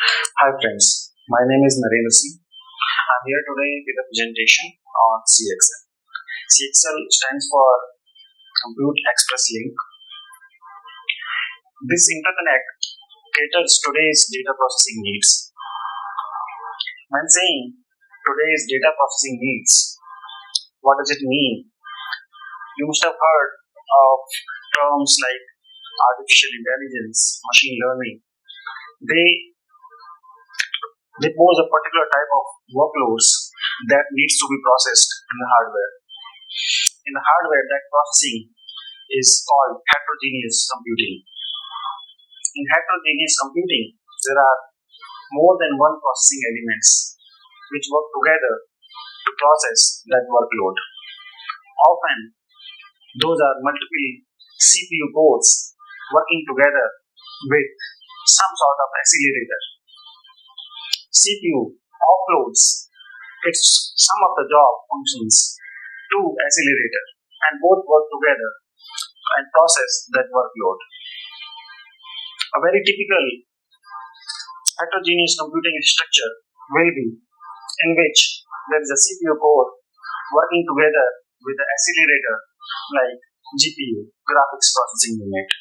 Hi friends, my name is Narendra Singh. I'm here today with a presentation on CXL. CXL stands for Compute Express Link. This interconnect caters today's data processing needs. When saying today's data processing needs, what does it mean? You must have heard of terms like artificial intelligence, machine learning. They pose a particular type of workloads that needs to be processed in the hardware. In the hardware, that processing is called heterogeneous computing. In heterogeneous computing, there are more than one processing elements which work together to process that workload. Often, those are multiple CPU cores working together with some sort of accelerator. CPU offloads its some of the job functions to accelerator, and both work together and process that workload. A very typical heterogeneous computing structure will be in which there is a CPU core working together with the accelerator like GPU, graphics processing unit,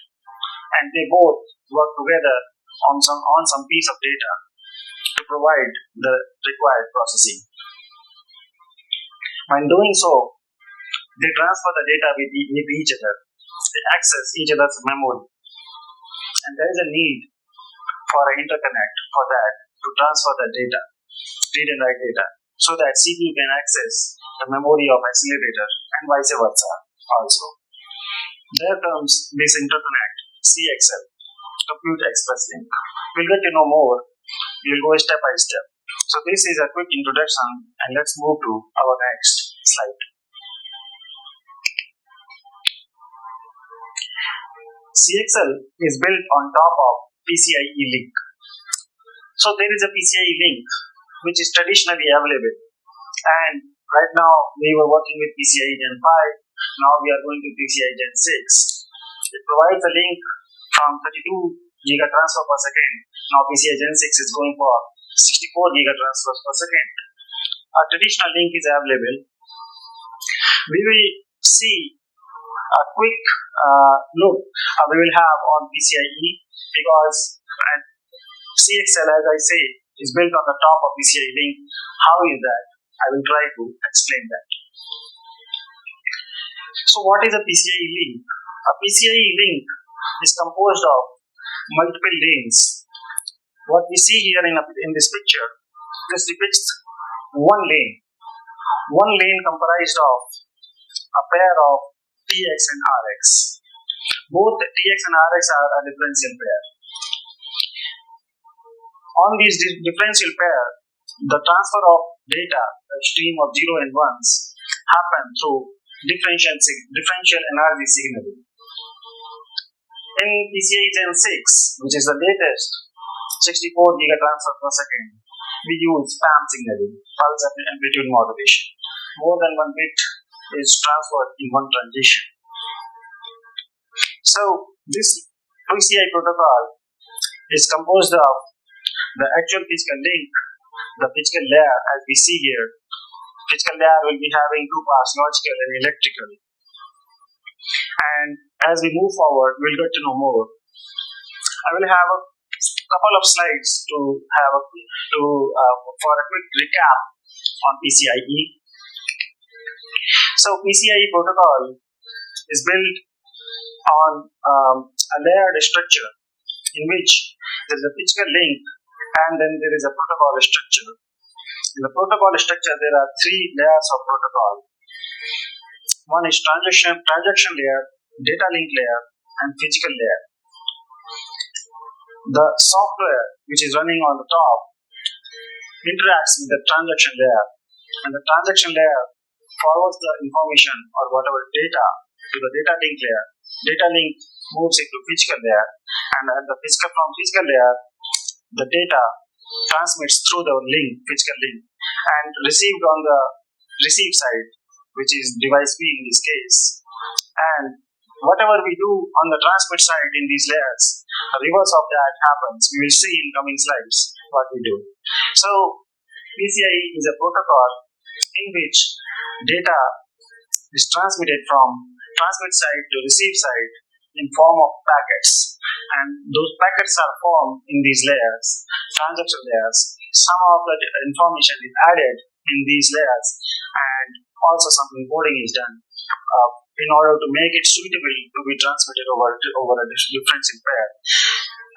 and they both work together on some piece of data to provide the required processing. When doing so, they transfer the data with each other. They access each other's memory. And there is a need for an interconnect for that to transfer the data, read and write data, so that CPU can access the memory of accelerator and vice versa also. There comes this interconnect, CXL, Compute Express Link. We'll get to know more. We'll go step by step. So this is a quick introduction, and let's move to our next slide. CXL is built on top of PCIe link. So there is a PCIe link which is traditionally available, and right now we were working with PCIe Gen 5. Now we are going to PCIe Gen 6. It provides a link from 32 giga transfer per second. Now PCIe Gen 6 is going for 64 giga transfers per second. A traditional link is available. We will see a quick look we will have on PCIe, because CXL, as I say, is built on the top of PCIe link. How is that? I will try to explain that. So what is a PCIe link? A PCIe link is composed of multiple lanes. What we see here in this picture, this depicts one lane. One lane comprised of a pair of TX and RX. Both TX and RX are a differential pair. On this differential pair, the transfer of data, a stream of 0 and 1s, happen through differential energy signaling. In PCIe Gen 6, which is the latest 64 giga transfer per second, we use PAM signaling, pulse amplitude modulation. More than one bit is transferred in one transition. So this PCIe protocol is composed of the actual physical link, the physical layer as we see here. Physical layer will be having two parts, logical and electrical. And as we move forward, we'll get to know more. I will have a couple of slides for a quick recap on PCIe. So PCIe protocol is built on a layered structure in which there is a physical link and then there is a protocol structure. In the protocol structure, there are three layers of protocol. One is transaction layer, data link layer, and physical layer. The software which is running on the top interacts with the transaction layer, and the transaction layer forwards the information or whatever data to the data link layer. Data link moves it to physical layer, and from physical layer, the data transmits through the physical link, and received on the receive side, which is device B in this case, and whatever we do on the transmit side in these layers, the reverse of that happens. We will see in coming slides what we do. So PCIe is a protocol in which data is transmitted from transmit side to receive side in form of packets, and those packets are formed in these layers, transaction layers. Some of the information is added in these layers, and also some encoding is done in order to make it suitable to be transmitted over a differential pair.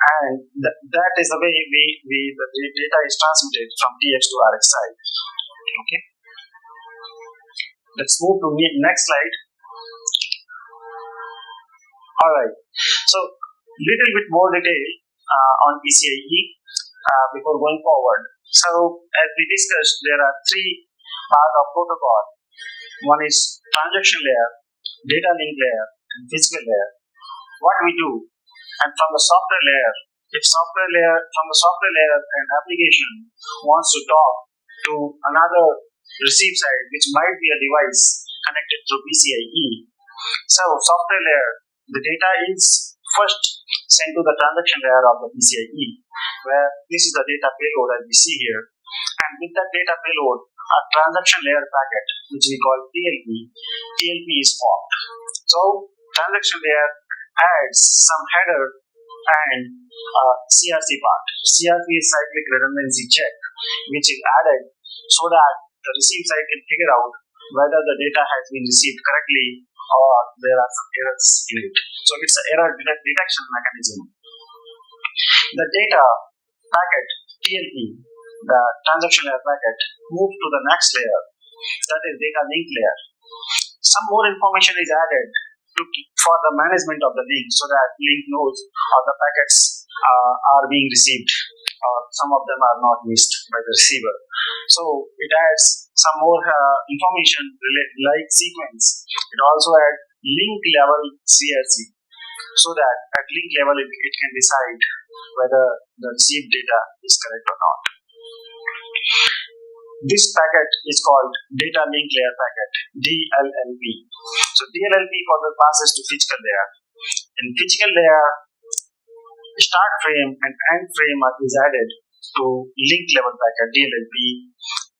And that is the way the data is transmitted from TX to RX side. Okay. Let's move to the next slide. Alright, so little bit more detail on PCIe before going forward. So as we discussed, there are three parts of protocol. One is transaction layer, data link layer, and physical layer. What we do, and from the software layer, from the software layer, an application wants to talk to another receive side, which might be a device connected through PCIe. So software layer, the data is first sent to the transaction layer of the PCIe, where this is the data payload as we see here. And with that data payload, a transaction layer packet, which we call TLP is formed. So transaction layer adds some header and CRC part. CRC is cyclic redundancy check, which is added so that the receive side can figure out whether the data has been received correctly or there are some errors in it. So it's an error detection mechanism. The data packet TLP, the transaction layer packet, moves to the next layer, that is data link layer. Some more information is added for the management of the link, so that link knows how the packets are being received, or some of them are not missed by the receiver. So it adds some more information like sequence. It also adds link level CRC, so that at link level it can decide whether the received data is correct or not. This packet is called data link layer packet, DLLP. So DLLP further passes to physical layer. In physical layer, start frame and end frame is added to link level packet DLLP,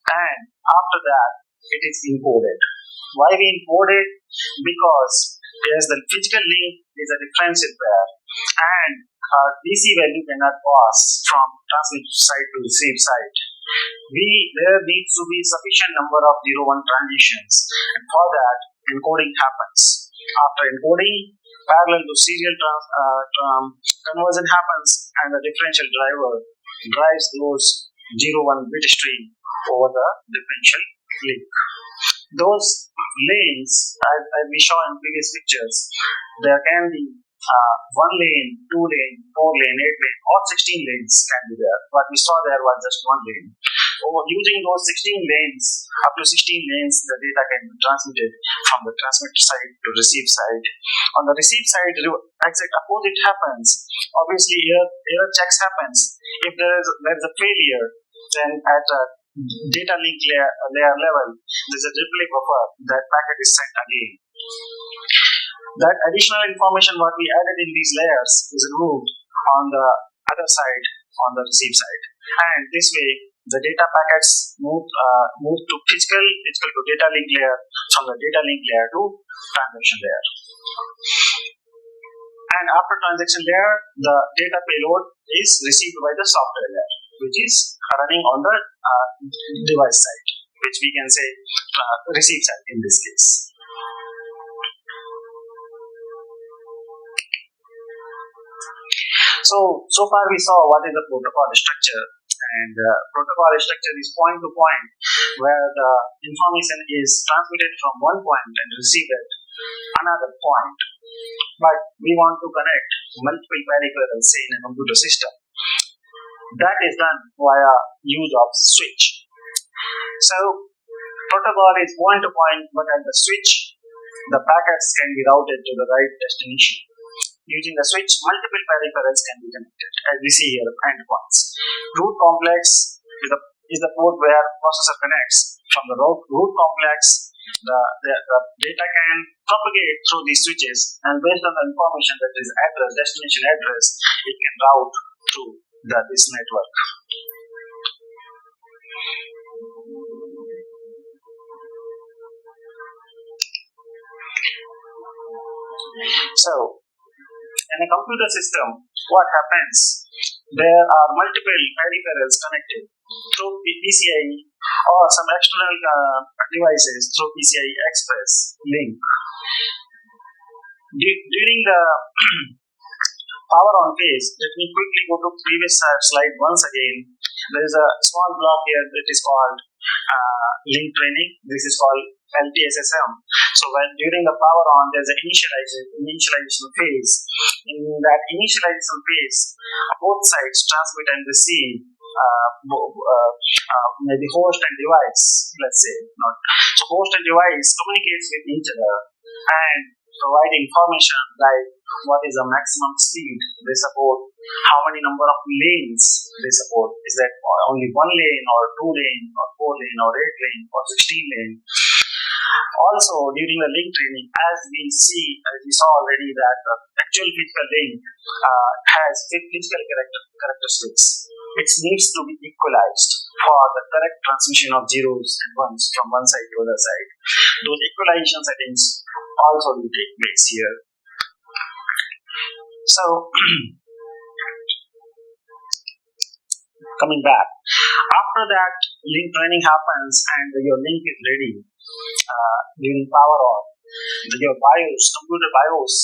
and after that it is encoded. Why we encode it? Because as the physical link is a differential pair, and DC value cannot pass from transmit side to receive side. There needs to be sufficient number of 0-1 transitions, and for that encoding happens. After encoding, parallel to serial conversion happens, and the differential driver drives those 0-1 bit stream over the differential link. Those lanes, as we saw in previous pictures, there can be 1 lane, 2 lane, 4 lane, 8 lane, or 16 lanes can be there. What we saw there was just 1 lane. Using those 16 lanes, up to 16 lanes, the data can be transmitted from the transmitter side to receive side. On the receive side, exact opposite happens. Obviously, error checks happens. If there is a failure, then at a data link layer level, there is a replay buffer. That packet is sent again. That additional information what we added in these layers is removed on the other side, on the receive side, and this way the data packets move to physical to data link layer, from the data link layer to transaction layer. And after transaction layer, the data payload is received by the software layer, which is running on the device side, which we can say receive side in this case. So far we saw what is the protocol structure, and protocol structure is point to point, where the information is transmitted from one point and received at another point. But we want to connect multiple peripherals, say in a computer system. That is done via use of switch. So protocol is point to point, but at the switch, the packets can be routed to the right destination. Using the switch, multiple peripherals can be connected, as we see here, endpoints. Root complex is the port where processor connects. From the root complex, the data can propagate through these switches, and based on the information that is address, destination address, it can route through this network. So, in a computer system, what happens? There are multiple peripherals connected through PCIe or some external devices through PCIe Express link. During the power on phase, let me quickly go to previous slide once again. There is a small block here that is called link training. This is called LTSSM. So when during the power on, there is an initialization phase. In that initialization phase, both sides transmit and receive maybe host and device, let's say. Not. So host and device communicates with each other and provide information like what is the maximum speed they support, how many number of lanes they support, is that only 1 lane or 2 lane or 4 lane or 8 lane or 16 lane. Also, during the link training, as we saw already that the actual physical link has physical characteristics. It needs to be equalized for the correct transmission of zeros and ones from one side to the other side. Those equalization settings also will take place here. So, coming back, after that link training happens and your link is ready during power on, your computer BIOS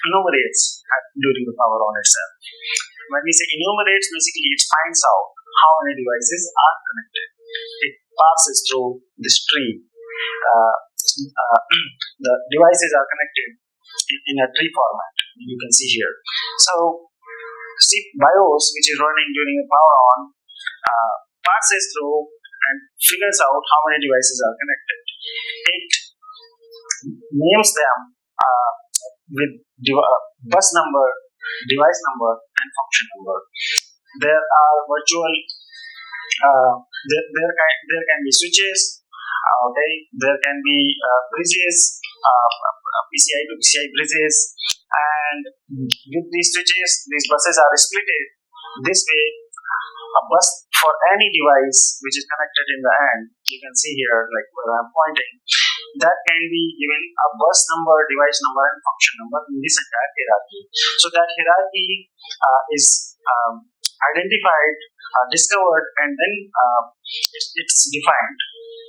enumerates during the power on itself. When we say enumerates, basically it finds out how many devices are connected. It passes through the tree. The devices are connected in a tree format. You can see here. So, BIOS, which is running during the power on, passes through and figures out how many devices are connected. It names them with bus number, device number, and function number. There are virtual. There can be switches. Okay, there can be bridges, PCI to PCI bridges, and with these switches, these buses are splitted. This way, a bus for any device which is connected in the end, you can see here, like where I'm pointing, that can be given a bus number, device number, and function number in this entire hierarchy. So that hierarchy is identified, discovered, and then it's defined.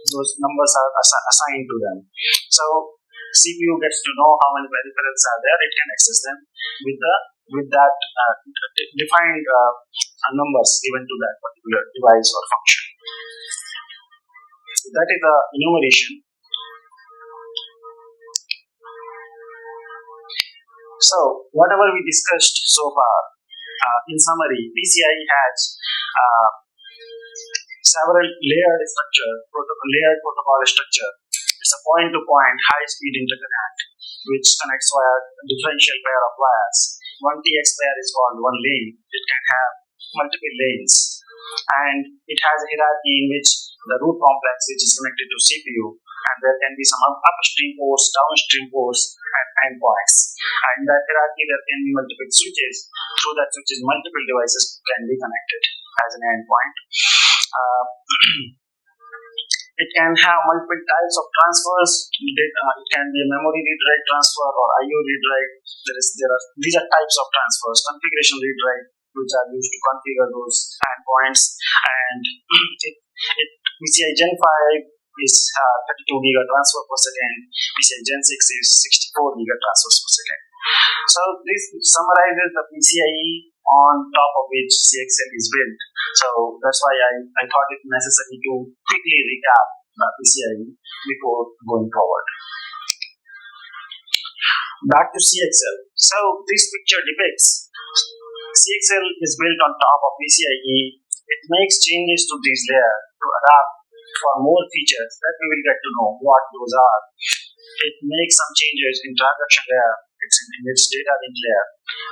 Those numbers are assigned to them. So CPU gets to know how many peripherals are there. It can access them with that defined numbers given to that particular device or function. So that is the enumeration. So whatever we discussed so far, in summary, PCIe has several layered protocol structure. It's a point-to-point high-speed interconnect which connects via a differential pair of wires. One TX pair is called one lane. It can have multiple lanes, and it has a hierarchy in which the root complex which is connected to CPU, and there can be some upstream ports, downstream ports, and endpoints. And in that hierarchy, there can be multiple switches. Through that switches, multiple devices can be connected as an endpoint. It can have multiple types of transfers. It can be a memory read-write transfer or I/O read-write. These are types of transfers. Configuration read-write, which are used to configure those endpoints. And PCI Gen 5 is 32 giga transfer per second. PCI Gen 6 is 64 giga transfers per second. So this summarizes the PCIe on top of which CXL is built. So that's why I thought it necessary to quickly recap the PCIe before going forward. Back to CXL. So this picture depicts CXL is built on top of PCIe. It makes changes to this layer to adapt for more features that we will get to know what those are. It makes some changes in transaction layer, in its data link layer,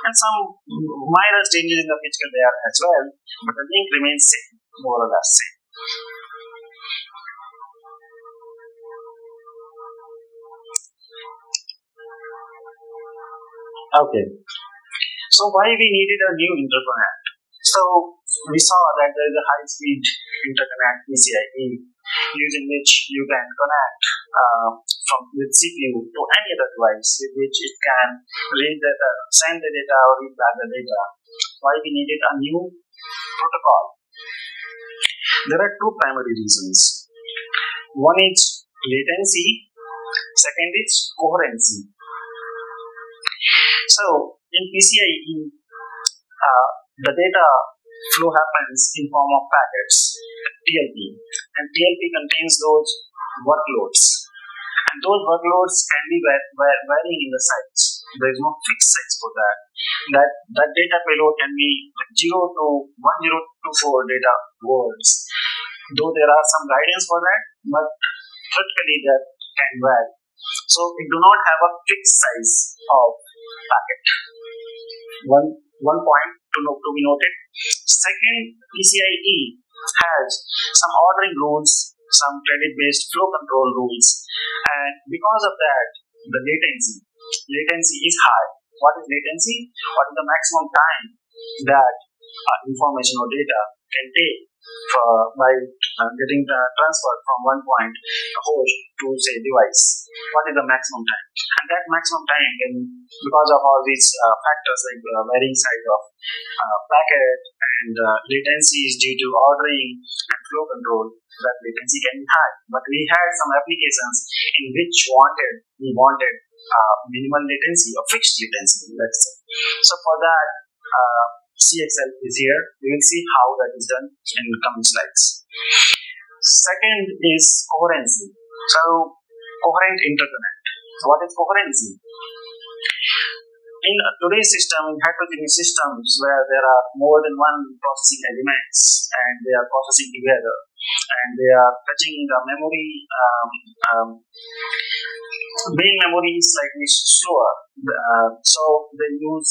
and some minor changes in the physical layer as well, but the link remains same, more or less same. Okay. So why we needed a new interconnect? So we saw that there is a high-speed interconnect PCIe using which you can connect from with CPU to any other device with which it can read data, send the data, or read back the data. Why we needed a new protocol? There are two primary reasons. One is latency, second is coherency. So in PCIe, the data flow happens in form of packets, TLP, and TLP contains those workloads, and those workloads can be varying in the size. There is no fixed size for that. That data payload can be 0 to 1024 data words, though there are some guidance for that, but typically that can vary. So it do not have a fixed size of packet. One point to be noted. Second, PCIe has some ordering rules, some credit-based flow control rules, and because of that, the latency is high. What is latency? What is the maximum time that information or data can take by getting transferred from one point host to say device? What is the maximum time? And that maximum time can, because of all these factors like varying size of packet and latency is due to ordering and flow control, that latency can be high. But we had some applications in which we wanted minimal latency or fixed latency, let's say. So for that, CXL is here. We will see how that is done in the coming slides. Second is coherency. So coherent interconnect. What is coherency? In today's system, in heterogeneous systems where there are more than one processing elements and they are processing together and they are touching the memory, main memory is slightly slower, so they use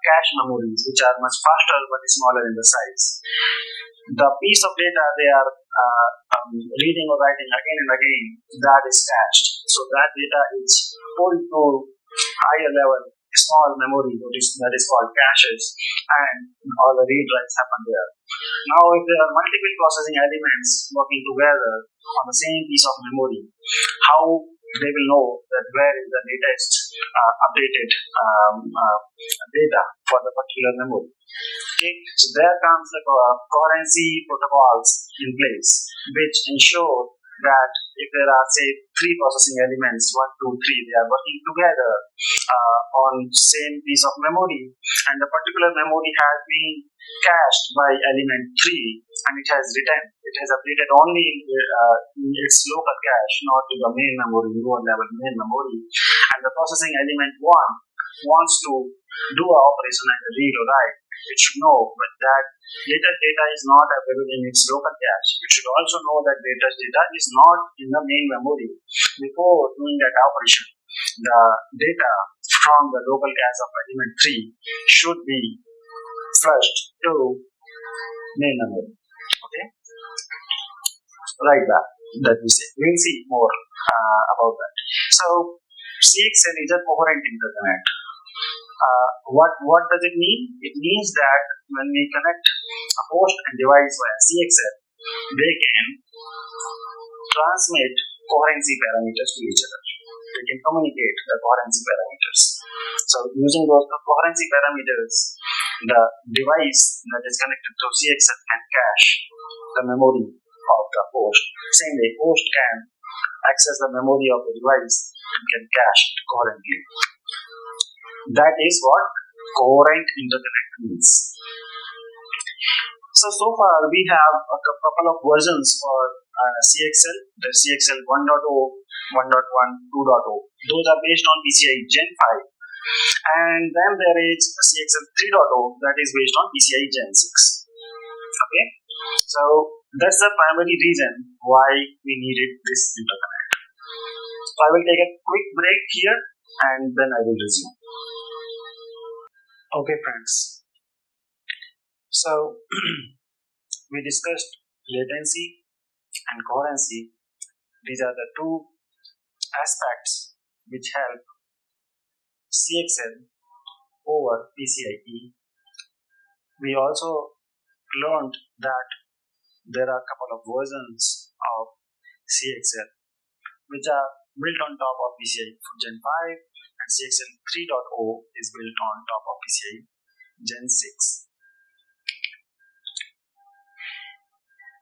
cache memories which are much faster but smaller in the size. The piece of data they are reading or writing again and again, that is cached. So that data is pulled to higher level small memory that is called caches, and all the read writes happen there. Now if there are multiple processing elements working together on the same piece of memory, how they will know that where is the latest updated data for the particular memory. Okay, so there comes the coherency protocols in place which ensure that if there are say 3 processing elements, 1, 2, 3, they are working together on same piece of memory, and the particular memory has been cached by element 3 and it has updated only in its local cache, not to the main memory, lower level main memory, and the processing element 1 wants to do an operation like a read or write. It should know but that latest data is not available in its local cache. It should also know that latest data is not in the main memory. Before doing that operation, the data from the local cache of element 3 should be flushed to main memory. Okay, like that we say. We'll see more about that. So CXL is a coherent interconnect. What does it mean? It means that when we connect a host and device via CXL, they can transmit coherency parameters to each other. They can communicate the coherency parameters. So using those coherency parameters, the device that is connected to CXL can cache the memory of the host. Same way, host can access the memory of the device and can cache it coherently. That is what coherent interconnect means. So far we have a couple of versions for CXL, the CXL 1.0, 1.1, 2.0. Those are based on PCIe Gen 5. And then there is CXL 3.0 that is based on PCIe Gen 6. Okay, so that's the primary reason why we needed this interconnect. So I will take a quick break here and then I will resume. Okay friends, so we discussed latency and coherency. These are the two aspects which help CXL over PCIe. We also learned that there are a couple of versions of CXL which are built on top of PCIe Gen 5, and CXL 3.0 is built on top of PCIe Gen 6.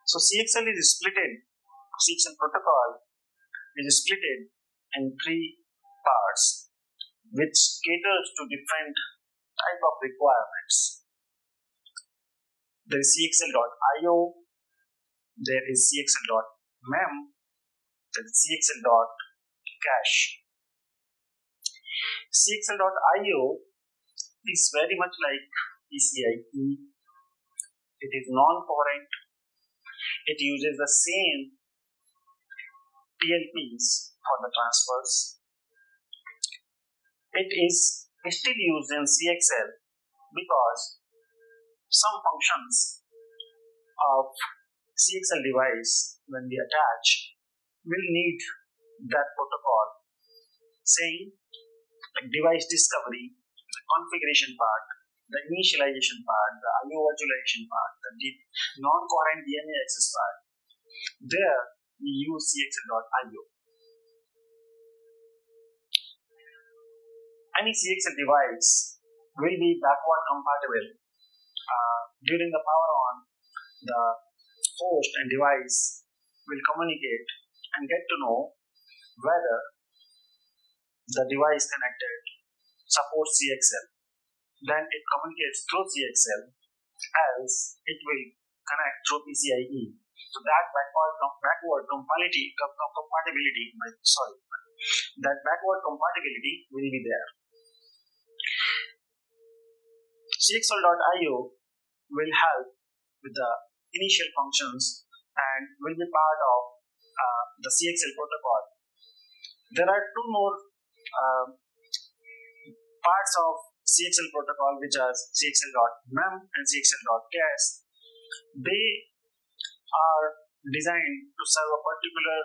So CXL protocol is split in three parts which caters to different type of requirements. There is CXL.io, there is CXL.mem, there is CXL.cache. CXL.io is very much like PCIe. It is non-coherent. It uses the same TLPs for the transfers. It is still used in CXL because some functions of CXL device, when we attach, will need that protocol, saying like device discovery, the configuration part, the initialization part, the IO virtualization part, the non-coherent DNA access part. There we use CXL.io. Any CXL device will be backward compatible. During the power on, the host and device will communicate and get to know whether the device connected supports CXL. Then it communicates through CXL, else it will connect through PCIe. So that backward compatibility will be there. CXL.io will help with the initial functions and will be part of the CXL protocol. There are two more parts of CXL protocol, which are CXL.mem and CXL.cache. They are designed to serve a particular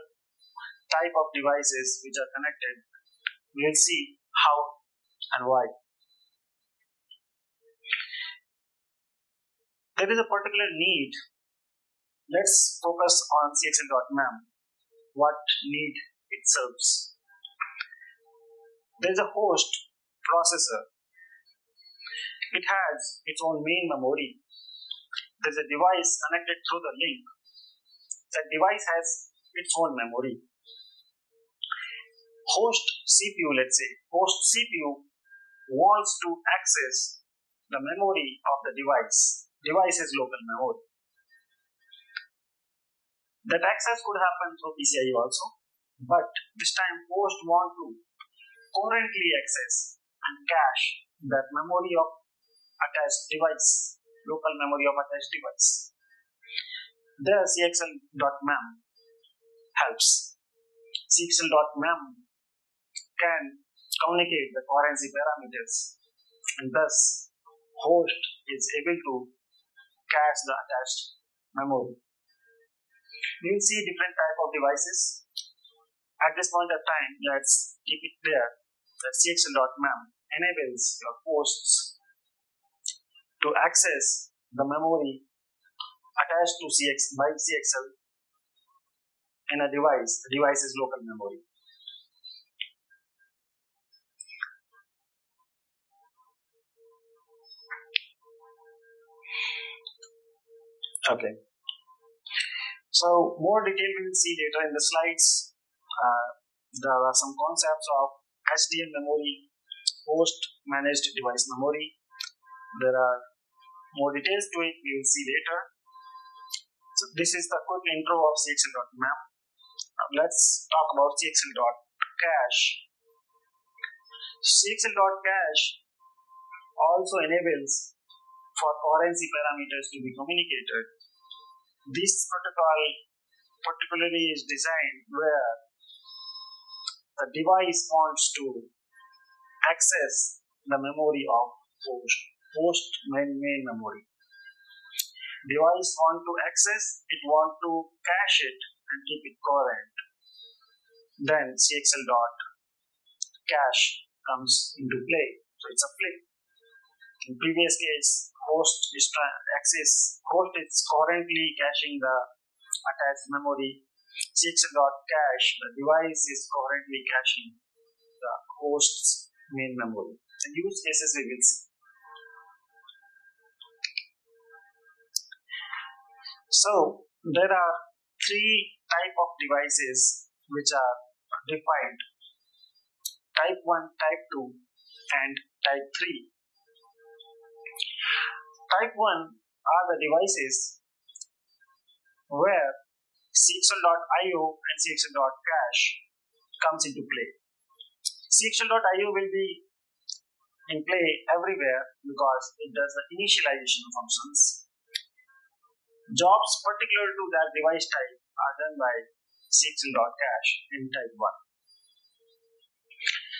type of devices which are connected. We'll see how and why. There is a particular need. Let's focus on CXL.mem. What need it serves? There is a host processor. It has its own main memory. There is a device connected through the link. That device has its own memory. Host CPU, let's say, host CPU wants to access the memory of the device. Device is local memory. That access could happen through PCIe also, but this time host want to coherently access and cache that memory of attached device, local memory of attached device. There CXL.mem helps. CXL.mem can communicate the coherency parameters, and thus host is able to cache the attached memory. We will see different type of devices. At this point of time, let's keep it there that CXL.mem enables your hosts to access the memory attached to CXL in a device. The device is local memory. Okay. So more detail we will see later in the slides. There are some concepts of HDM memory, host managed device memory. There are more details to it we will see later. So this is the quick intro of CXL.mem. Now let's talk about CXL.cache. CXL.cache also enables for coherency parameters to be communicated. This protocol particularly is designed where the device wants to access the memory of host main memory. Device want to access, it want to cache it and keep it coherent. Then CXL.cache comes into play. So it's a flip. In previous case, host is currently caching the attached memory. CXL.cache, the device is currently caching the host's main memory. The use cases we will see. So there are three type of devices which are defined: type 1, type 2 and type 3. Type 1 are the devices where CXL.io and CXL.cache comes into play. CXL.io will be in play everywhere because it does the initialization functions. Jobs particular to that device type are done by CXL.cache in type 1.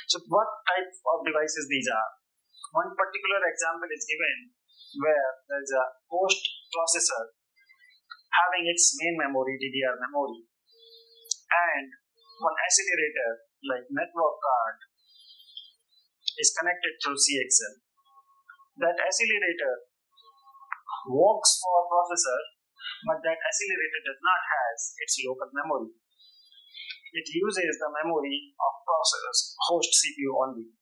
So what type of devices these are? One particular example is given where there is a host processor having its main memory, DDR memory, and one accelerator like network card is connected through CXL. That accelerator works for processor, but that accelerator does not have its local memory. It uses the memory of processor's host CPU only.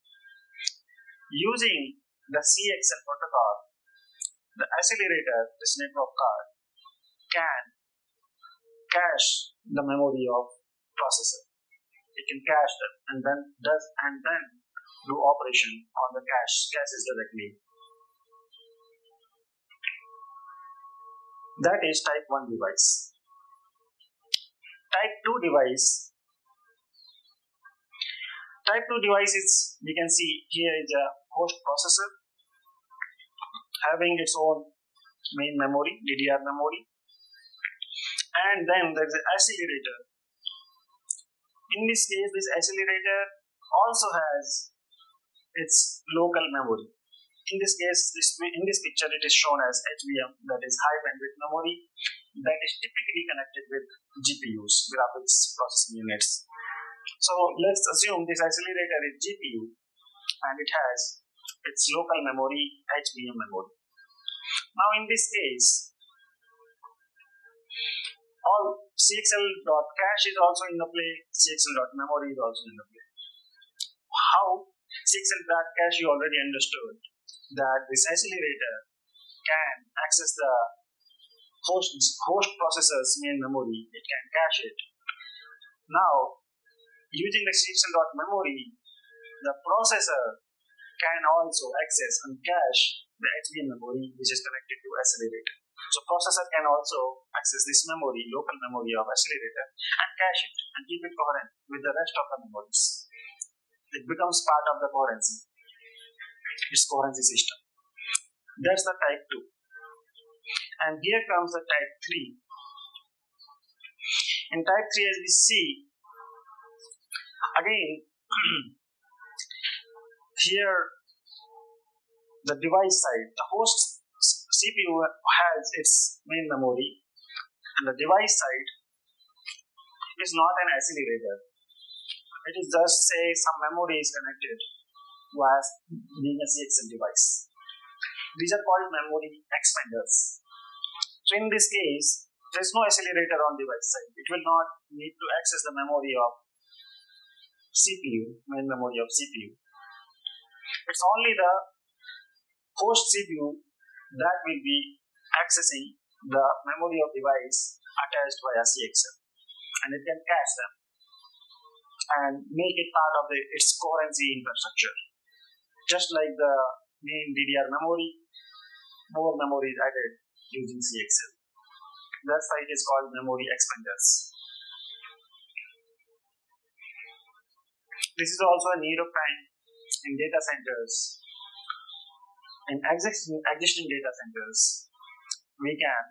Using the CXL protocol, the accelerator, this network card, can cache the memory of processor. It can cache them and then do operation on the caches directly. That is type 1 device. Type 2 device. Type 2 device is, we can see here is a host processor having its own main memory, DDR memory, and then there is an accelerator. In this case, this accelerator also has its local memory. In this case, in this picture, it is shown as HBM, that is high bandwidth memory, that is typically connected with GPUs, graphics processing units. So let's assume this accelerator is GPU and it has its local memory, HBM memory. Now in this case, all CXL.cache is also in the play, CXL.memory is also in the play. How? CXL.cache you already understood that this accelerator can access the host processor's main memory, it can cache it. Now, using the CXL.memory, the processor can also access and cache the HBM memory which is connected to accelerator. So processor can also access this memory, local memory of accelerator, and cache it and keep it coherent with the rest of the memories. It becomes part of the coherency, its coherency system. That's the type 2. And here comes the type 3. In type 3, as we see, again, here the device side, the host CPU has its main memory, and the device side is not an accelerator. It is just, say, some memory is connected as being a CXL device. These are called memory expanders. So in this case, there is no accelerator on device side. It will not need to access the memory of CPU, main memory of CPU. It's only the host CPU that will be accessing the memory of device attached via CXL, and it can cache them and make it part of its coherency infrastructure. Just like the main DDR memory, more memory is added using CXL. That's why it is called memory expanders. This is also a need of time in data centers. In existing data centers, we can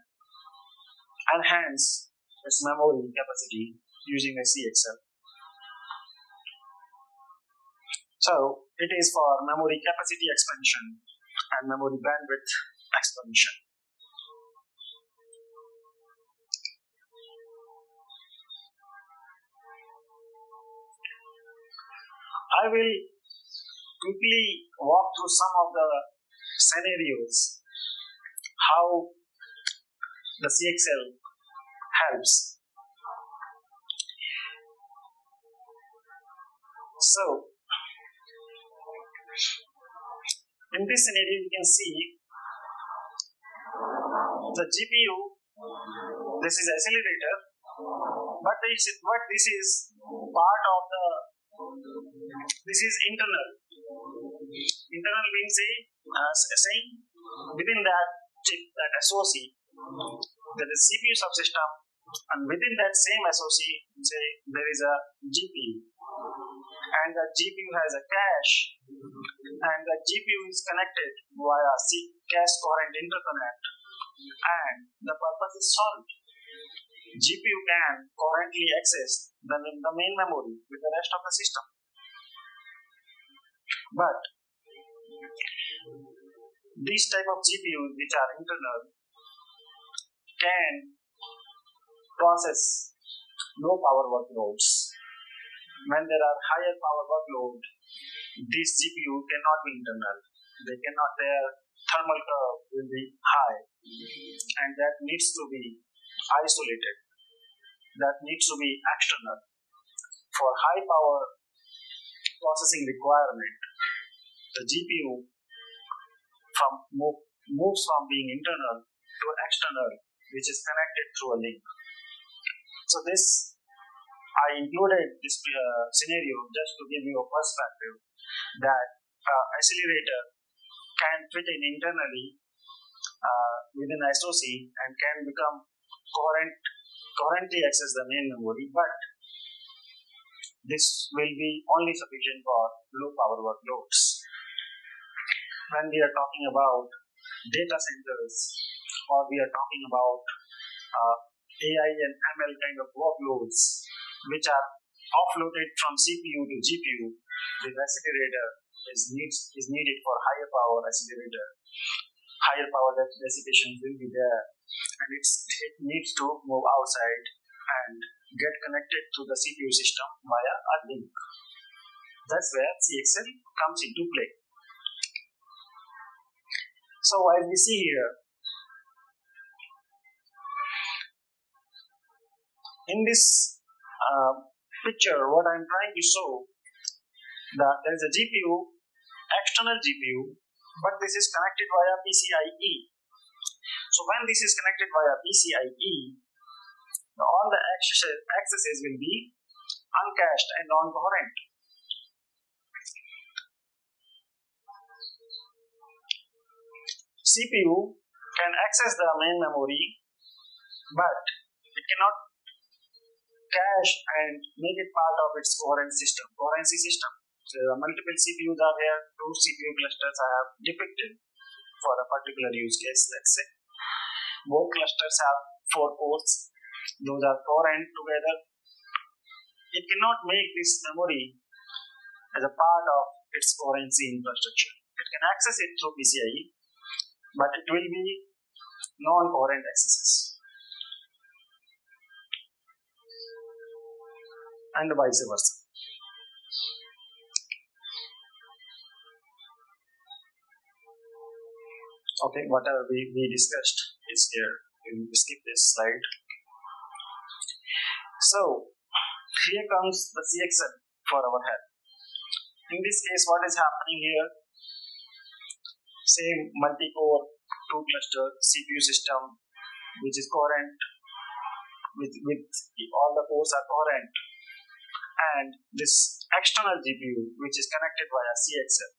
enhance its memory capacity using a CXL. So it is for memory capacity expansion and memory bandwidth expansion. I will quickly walk through some of the scenarios how the CXL helps. So, in this scenario, you can see the GPU, this is accelerator, but this is part of the, this is internal. Internal means saying within that chip, that SoC, there is CPU subsystem, and within that same SoC, say there is a GPU, and the GPU has a cache, and the GPU is connected via cache coherent interconnect, and the purpose is solved. GPU can coherently access the main memory with the rest of the system. But these type of GPUs which are internal can process low power workloads. When there are higher power workload, this GPU cannot be internal. Their thermal curve will be high, and that needs to be isolated. That needs to be external. For high power processing requirement, the GPU moves from being internal to external, which is connected through a link. So I included this scenario just to give you a perspective that accelerator can fit in internally within SoC and can become coherently access the main memory, but this will be only sufficient for low power workloads. When we are talking about data centers, or we are talking about AI and ML kind of workloads which are offloaded from CPU to GPU, the accelerator is needed for higher power accelerator. Higher power dissipation will be there, and it needs to move outside and get connected to the CPU system via a link. That's where CXL comes into play. So as we see here, in this picture, what I'm trying to show, that there is a GPU, external GPU, but this is connected via PCIe. So when this is connected via PCIe, all the accesses will be uncached and non-coherent. CPU can access the main memory, but it cannot cache and make it part of its coherency system. So multiple CPUs are there, 2 CPU clusters I have depicted for a particular use case, let's say. Both clusters have 4 cores, those are coherent together. It cannot make this memory as a part of its coherency infrastructure. It can access it through PCIe, but it will be non-coherent accesses, and vice versa. Okay, whatever we discussed is here. We will skip this slide. So here comes the CXL for our help. In this case, what is happening here? Same multi-core 2 cluster CPU system, which is coherent with all the cores are coherent, and this external GPU which is connected via CXL.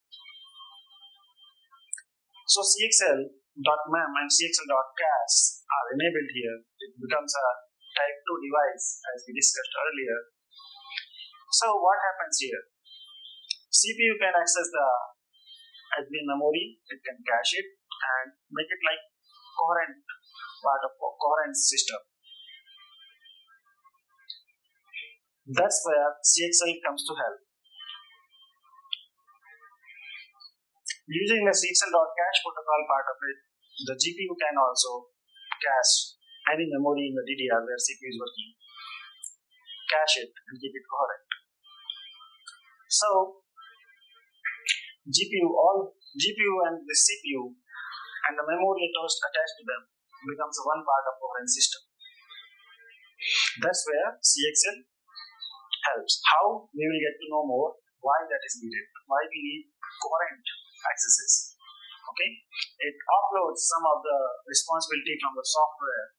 So CXL.mem and CXL.cache are enabled here. It becomes a type 2 device as we discussed earlier. So what happens here? CPU can access the admin memory, it can cache it and make it like coherent part of coherent system. That's where CXL comes to help. Using the CXL.cache protocol part of it, the GPU can also cache any memory in the DDR where CPU is working, cache it and keep it coherent. So GPU, all GPU and the CPU and the memory attached to them becomes one part of coherent system. That's where CXL helps. How? We will get to know more why that is needed, why we need coherent accesses. Okay, it offloads some of the responsibility from the software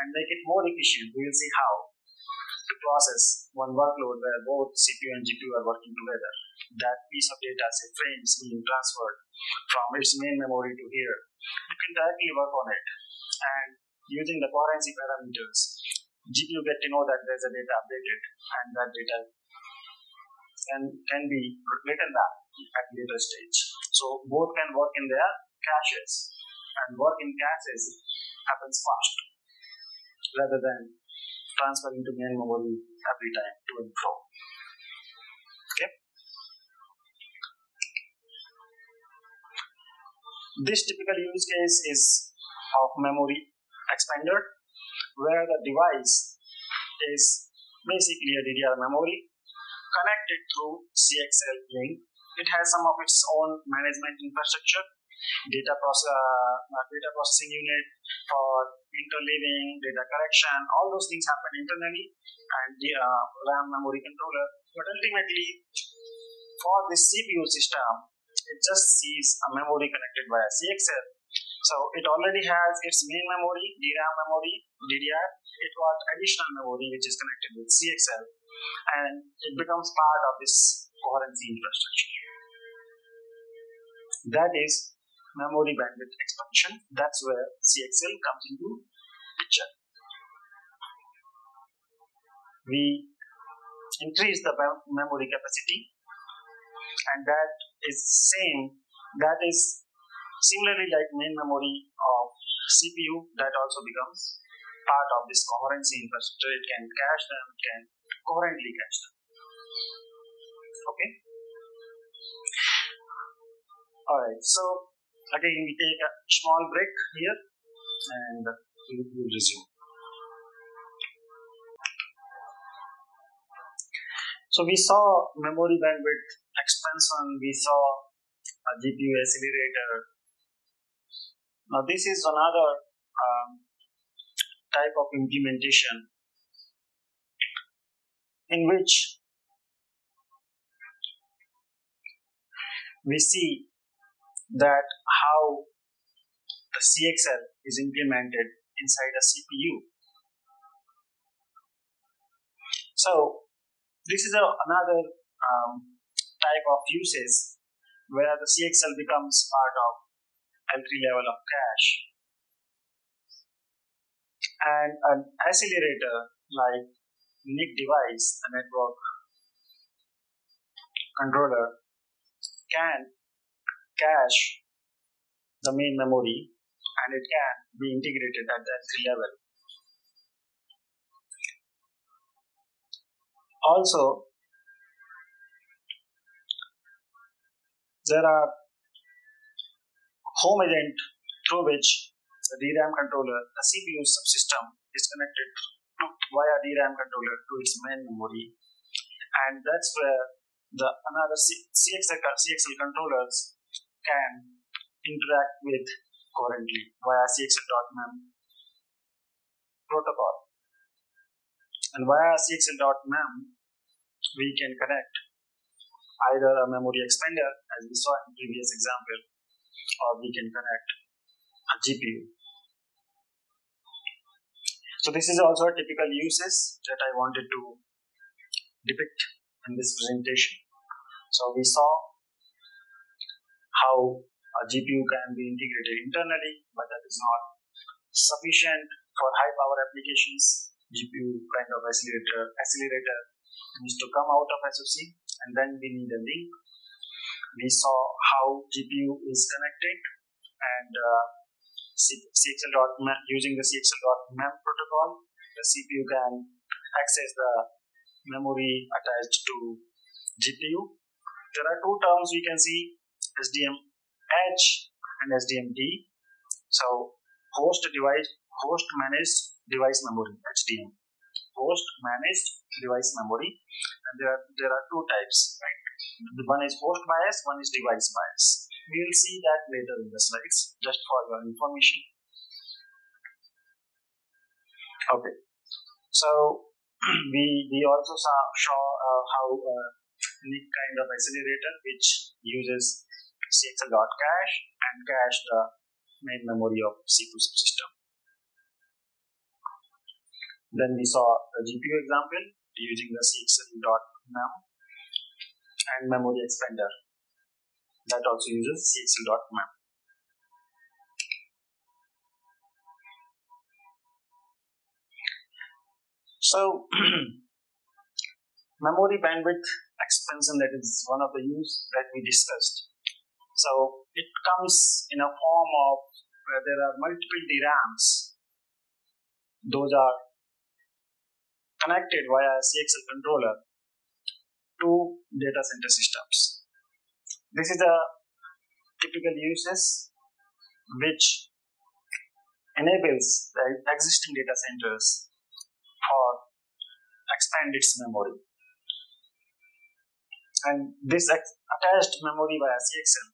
and make it more efficient. We will see how to process one workload where both CPU and GPU are working together. That piece of data, say frames, being transferred from its main memory to here. You can directly work on it, and using the coherency parameters, GPU get to know that there's a data updated, and that data can be written back at later stage. So both can work in their caches, and work in caches happens fast rather than transferring to main memory every time to and fro. Okay. This typical use case is of memory expander, where the device is basically a DDR memory connected through CXL link. It has some of its own management infrastructure, data processing unit for interleaving, data correction, all those things happen internally, and the RAM memory controller. But ultimately, for this CPU system, it just sees a memory connected via CXL. So it already has its main memory, DRAM memory, DDR. It got additional memory which is connected with CXL, and it becomes part of this coherency infrastructure. That is memory bandwidth expansion. That's where CXL comes into picture. We increase the memory capacity, and that is similarly like main memory of CPU, that also becomes part of this coherency infrastructure. It can cache them, it can coherently cache them. Okay. Alright, so again we take a small break here and we will resume. So we saw memory bandwidth expansion, we saw a GPU accelerator. Now this is another type of implementation in which we see that how the CXL is implemented inside a CPU. So this is another type of uses where the CXL becomes part of L3 level of cache, and an accelerator like NIC device, a network controller, can cache the main memory, and it can be integrated at the L3 level. Also, there are home agent through which the DRAM controller, the CPU subsystem, is connected via DRAM controller to its main memory, and that's where the another CXL controllers can interact with coherently via CXL.mem protocol. And via CXL.mem, we can connect either a memory expander, as we saw in the previous example, or we can connect a GPU. So this is also a typical uses that I wanted to depict in this presentation. So we saw how a GPU can be integrated internally, but that is not sufficient for high power applications. GPU kind of accelerator needs to come out of SoC, and then we need a link. We saw how GPU is connected, and using the CXL.mem protocol, the CPU can access the memory attached to GPU. There are two terms we can see, SDM-H and SDM-D. So host managed device memory, HDM. Host managed device memory, and there are two types, right? One is host bias, one is device bias. We will see that later in the slides, just for your information. Okay, so we also saw how unique kind of accelerator which uses CXL.cache and cache the main memory of CPU system. Then we saw a GPU example using the CXL.mem and memory expander that also uses CXL.mem. So memory bandwidth expansion, that is one of the use that we discussed. So it comes in a form of where there are multiple DRAMs. Those are connected via a CXL controller to data center systems. This is a typical uses which enables the existing data centers for expand its memory. And this attached memory via CXL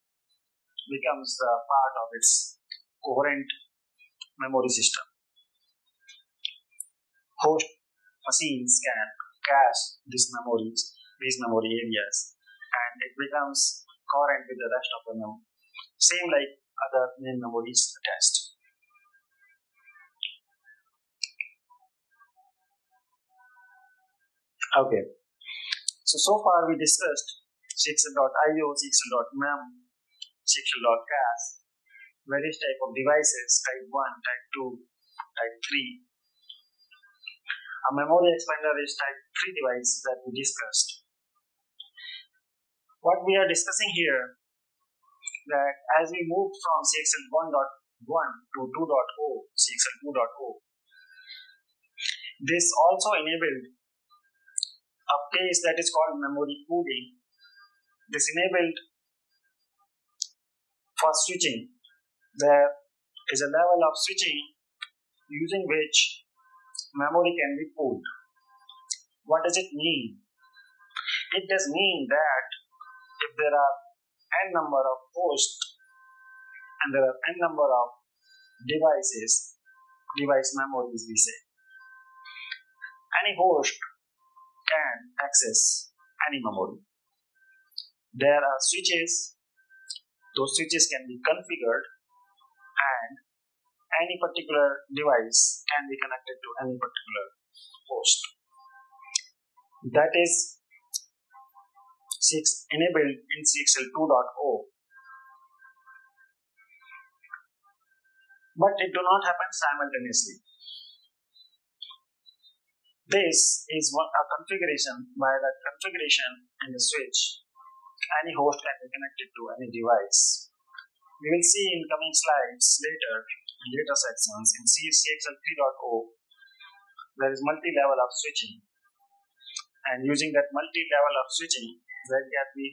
becomes a part of its coherent memory system. Host machines can cache these memory areas, and it becomes coherent with the rest of the memory, same like other main memories attached. Okay, so far we discussed CXL.io, CXL.mem, CXL.cache, various type of devices, type 1, type 2, type 3. A memory expander is type 3 device that we discussed. What we are discussing here, that as we moved from CXL 1.1 to 2.0, CXL 2.0, this also enabled a phase that is called memory pooling. This enabled for switching. There is a level of switching using which memory can be pooled. What does it mean? It does mean that if there are n number of hosts and there are n number of devices, device memories we say, any host can access any memory. There are switches, those switches can be configured, and any particular device can be connected to any particular host. That is enabled in CXL 2.0. But it do not happen simultaneously. This is a configuration. By that configuration in the switch, any host can be connected to any device. We will see in coming slides later in later sections in CXL 3.0, there is multi-level of switching, and using that multi-level of switching, there can be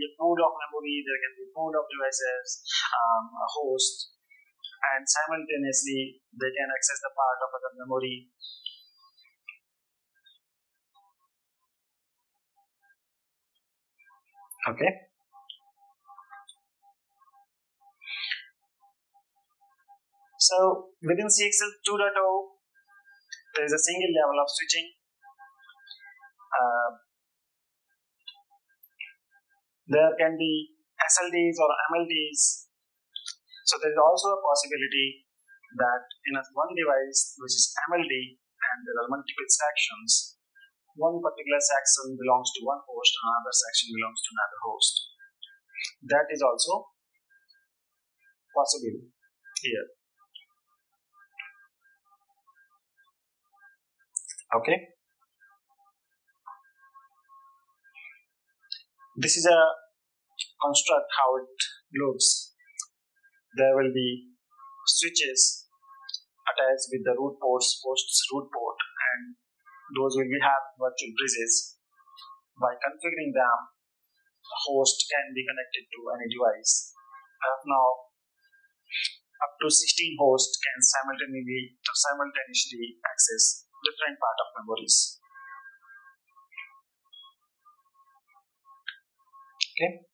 a pool of memory, there can be a pool of devices, a host, and simultaneously they can access the part of the memory. Okay. So within CXL 2.0, there is a single level of switching. There can be SLDs or MLDs. So there is also a possibility that in one device which is MLD and there are multiple sections, one particular section belongs to one host, another section belongs to another host. That is also possible here. Okay. This is a construct how it looks. There will be switches attached with the root ports, host's root port, and those will have virtual bridges. By configuring them, the host can be connected to any device. Now, up to 16 hosts can simultaneously access different part of memories. Okay.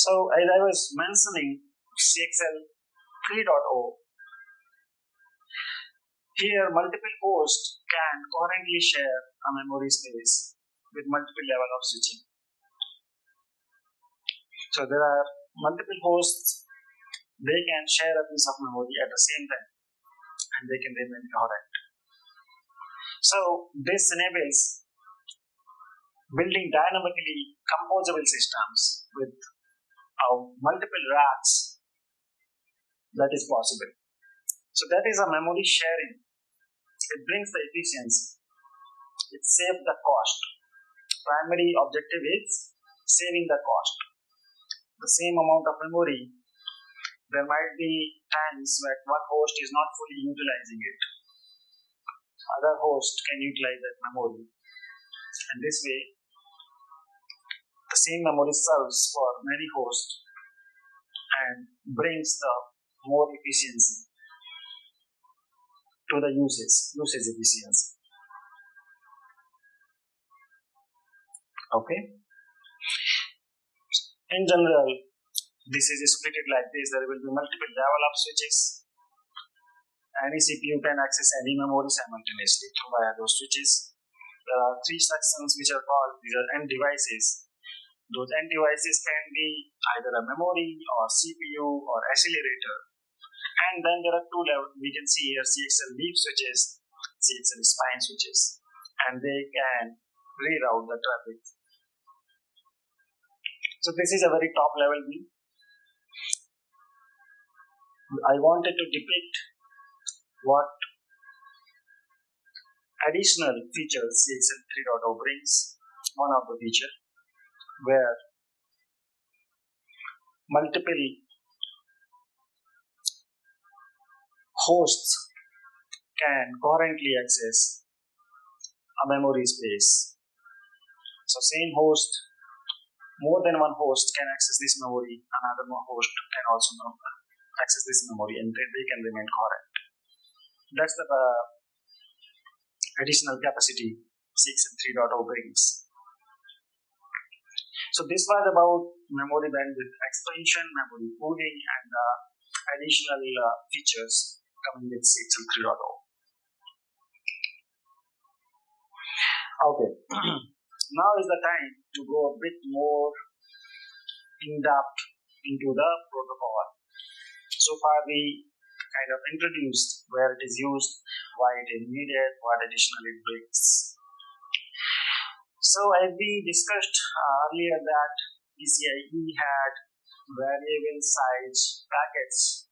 So as I was mentioning, CXL 3.0, here multiple hosts can currently share a memory space with multiple level of switching. So there are multiple hosts, they can share a piece of memory at the same time and they can remain coherent. So this enables building dynamically composable systems with multiple racks that is possible. So that is a memory sharing. It brings the efficiency. It saves the cost. Primary objective is saving the cost. The same amount of memory, there might be times where one host is not fully utilizing it. Other host can utilize that memory. And this way, the same memory serves for many hosts and brings the more efficiency to the usage efficiency. Okay. In general, this is split like this. There will be multiple level of switches. Any CPU can access any memory simultaneously via those switches. There are three sections which are called, these are end devices. Those end devices can be either a memory or CPU or accelerator. And then there are two levels. We can see here CXL leaf switches, CXL spine switches, and they can reroute the traffic. So this is a very top level view. I wanted to depict what additional features CXL 3.0 brings. One of the features where multiple hosts can currently access a memory space. So same host, more than one host can access this memory, another host can also access this memory and they can remain current. That's the additional capacity CXL 3.0 brings. So this was about memory bandwidth expansion, memory pooling, and additional features coming with CXL 3.0. Okay, now is the time to go a bit more in depth into the protocol. So far we kind of introduced where it is used, why it is needed, what additional it brings. So as we discussed earlier that PCIe had variable size packets,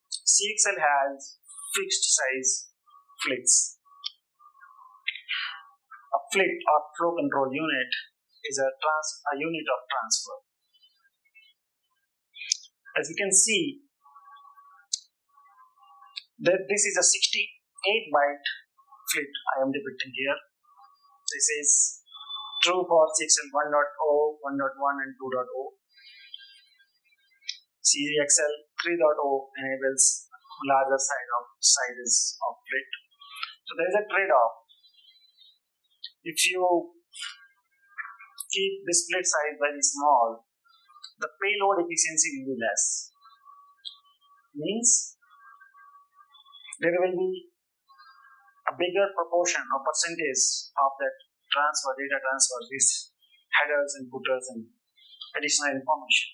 CXL has fixed size flits. A flit or flow control unit is a unit of transfer. As you can see, that this is a 68-byte flit I am depicting here. This is true for CXL 1.0, 1.1 and 2.0. CXL 3.0 enables larger sizes of flit. So there is a trade-off. If you keep this flit size very small, the payload efficiency will be less. Means there will be a bigger proportion or percentage of that data transfer, these headers and footers and additional information.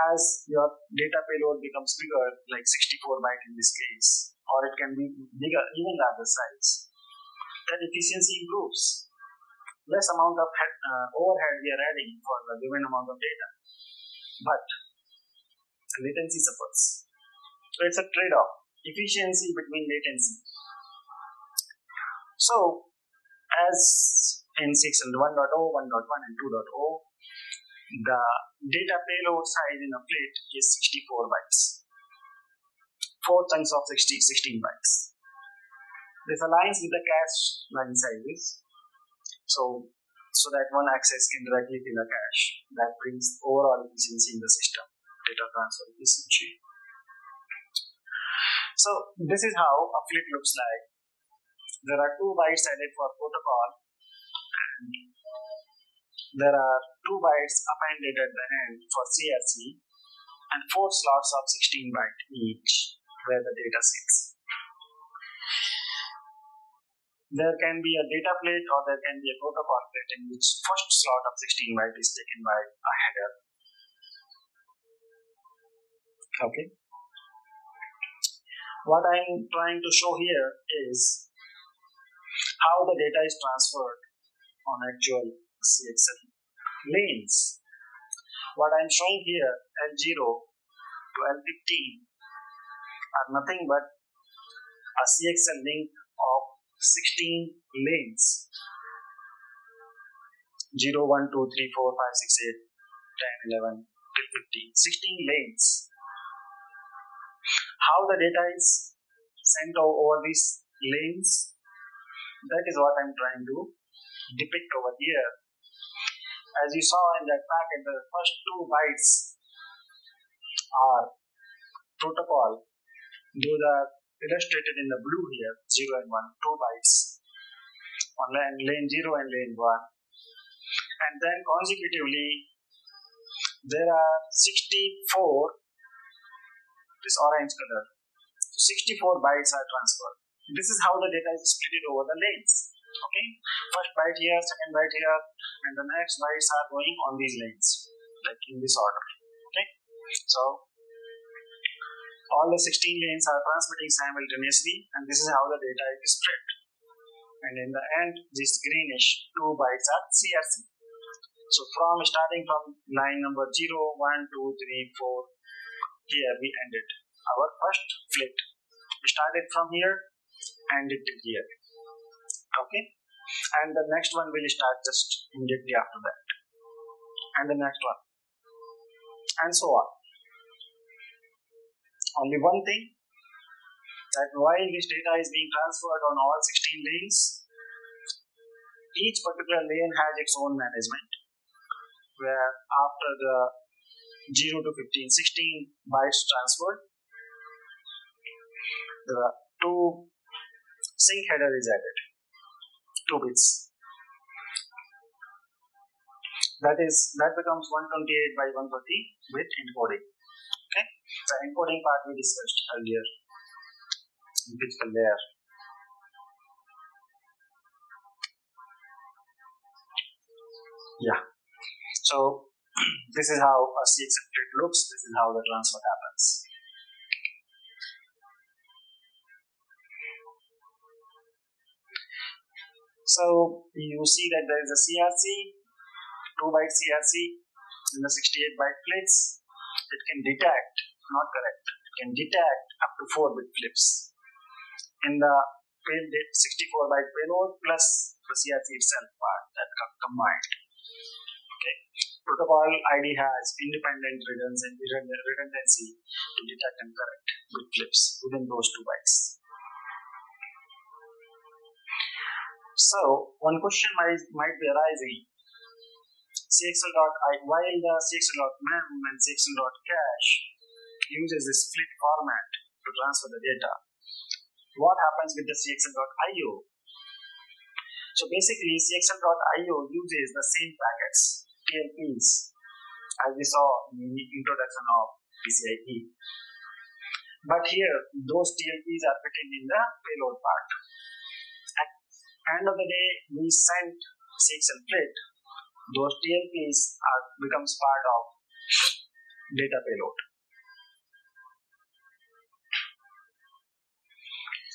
As your data payload becomes bigger, like 64-byte in this case, or it can be bigger, even larger size, that efficiency improves. Less amount of overhead we are adding for the given amount of data, but latency suffers. So it's a trade-off, efficiency between latency. So as in CXL 1.0, 1.1 and 2.0, the data payload size in a flit is 64 bytes. 4 chunks of 16 bytes. This aligns with the cache line sizes, so that one access can directly fill a cache. That brings overall efficiency in the system, data transfer efficiency. So this is how a flit looks like. There are 2 bytes added for protocol, and there are 2 bytes appended at the end for CRC and 4 slots of 16 byte each where the data sits. There can be a data plate or there can be a protocol plate in which first slot of 16 byte is taken by a header. Okay. What I am trying to show here is how the data is transferred on actual CXL lanes. What I am showing here, L0 to L15, are nothing but a CXL link of 16 lanes. 0, 1, 2, 3, 4, 5, 6, 8, 10, 11, till 15. 16 lanes. How the data is sent over these lanes, that is what I am trying to depict over here. As you saw in that packet, the first 2 bytes are protocol. Those are illustrated in the blue here, 0 and 1, 2 bytes on lane 0 and lane 1. And then consecutively, there are 64, this orange color, so 64 bytes are transferred. This is how the data is split over the lanes. Okay, first byte here, second byte here, and the next bytes are going on these lanes, like in this order. Okay, so all the 16 lanes are transmitting simultaneously, and this is how the data is spread. And in the end, this greenish 2 bytes are CRC. So starting from line number 0, 1, 2, 3, 4, here we ended our first flit. We started from here and ended here. Okay, and the next one will start just immediately after that, and the next one, and so on. Only one thing, that while this data is being transferred on all 16 lanes, each particular lane has its own management, where after the 0 to 15, 16 bytes transferred, the 2 sync header is added, 2 bits. That becomes 128 by 130 with encoding. Okay, the encoding part we discussed earlier in physical layer. Yeah, so this is how a CXL plate looks. This is how the transfer happens. So you see that there is a CRC, 2 byte CRC in the 68 byte plates. It can detect, not correct, it can detect up to 4 bit flips in the 64 byte payload plus the CRC itself part that combined. Okay, protocol ID has independent redundancy to detect and correct bit flips within those 2 bytes. So one question might be arising. While the CXL.mem and CXL.cache uses this split format to transfer the data, what happens with the CXL.io? So basically, CXL.io uses the same packets, TLPs, as we saw in the introduction of PCIe. But here, those TLPs are fitting in the payload part. At the end of the day, we send CXL plate. Those TLPs becomes part of data payload.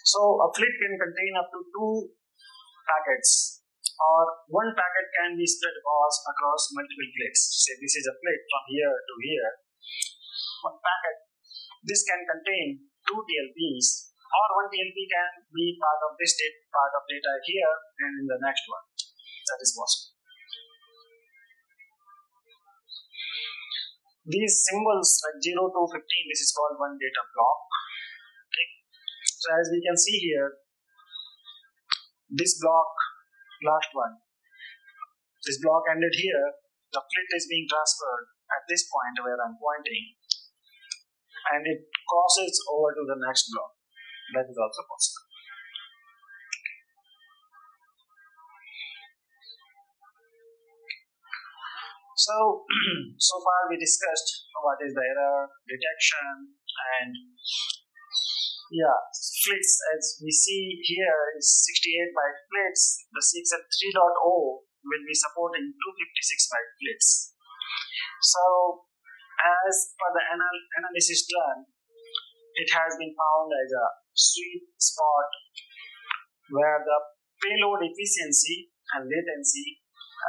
So a flit can contain up to 2 packets, or one packet can be spread across multiple flits. Say this is a flit from here to here. One packet, this can contain 2 TLPs, or one TLP can be part of this part of data here and in the next one. That is possible. These symbols like 0 to 15, this is called one data block. Okay. So as we can see here, this block, last one, this block ended here, the flit is being transferred at this point where I'm pointing, and it crosses over to the next block. That is also possible. So, so far we discussed what is the error detection and yeah, flits as we see here is 68 byte flits. The CXL 3.0 will be supporting 256 byte flits. So, as per the analysis done, it has been found as a sweet spot where the payload efficiency and latency,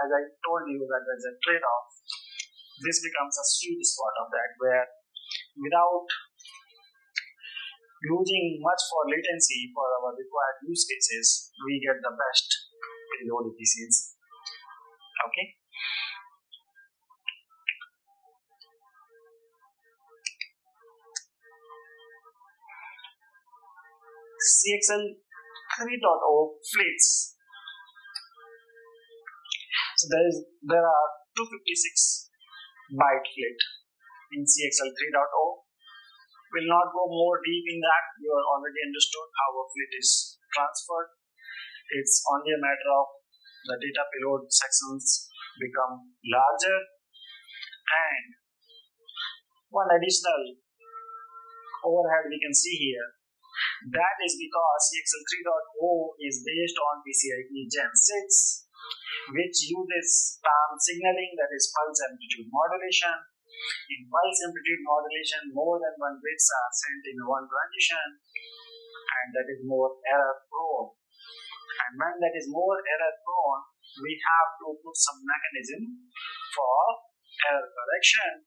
as I told you that there's a trade-off, this becomes a sweet spot of that where without losing much for latency for our required use cases, we get the best payload efficiency. Okay. CXL 3.0 flits. So there are 256 byte flit in CXL 3.0. Will not go more deep in that. You are already understood how a flit is transferred. It's only a matter of the data payload sections become larger, and one additional overhead we can see here. That is because CXL 3.0 is based on PCIe Gen 6, which uses signaling, that is pulse amplitude modulation. In pulse amplitude modulation, more than one bits are sent in one transition, and that is more error prone. And when that is more error prone, we have to put some mechanism for error correction,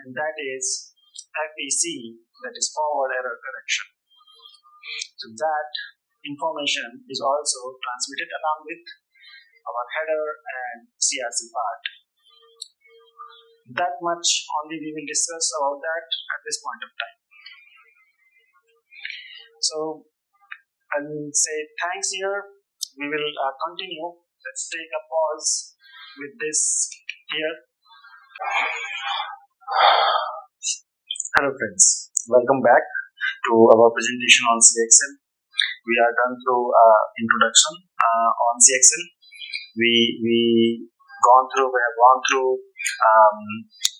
and that is FEC, that is forward error correction. So that information is also transmitted along with our header and CRC part. That much only we will discuss about that at this point of time. So I will say thanks here. We will continue. Let's take a pause with this here. Hello friends, welcome back to our presentation on CXL. We are done through introduction on CXL. We have gone through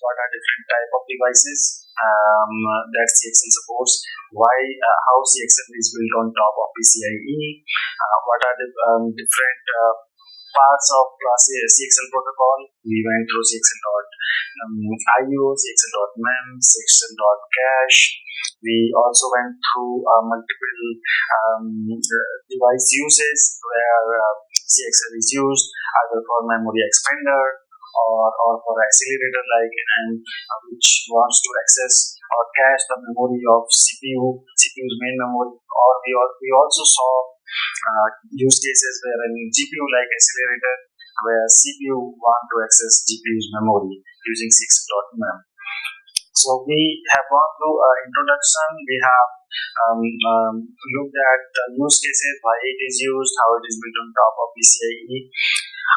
what are different type of devices that CXL supports, how CXL is built on top of PCIe, what are the different parts of CXL protocol. We went through CXL.io, CXL.mem, CXL.cache. We also went through multiple device uses where CXL is used either for memory expander or for accelerator which wants to access or cache the memory of CPU's main memory. Or we also saw use cases where GPU like accelerator where CPU want to access GPU's memory using CXL.mem. So we have gone through introduction. We have looked at the use cases, why it is used, how it is built on top of PCIe.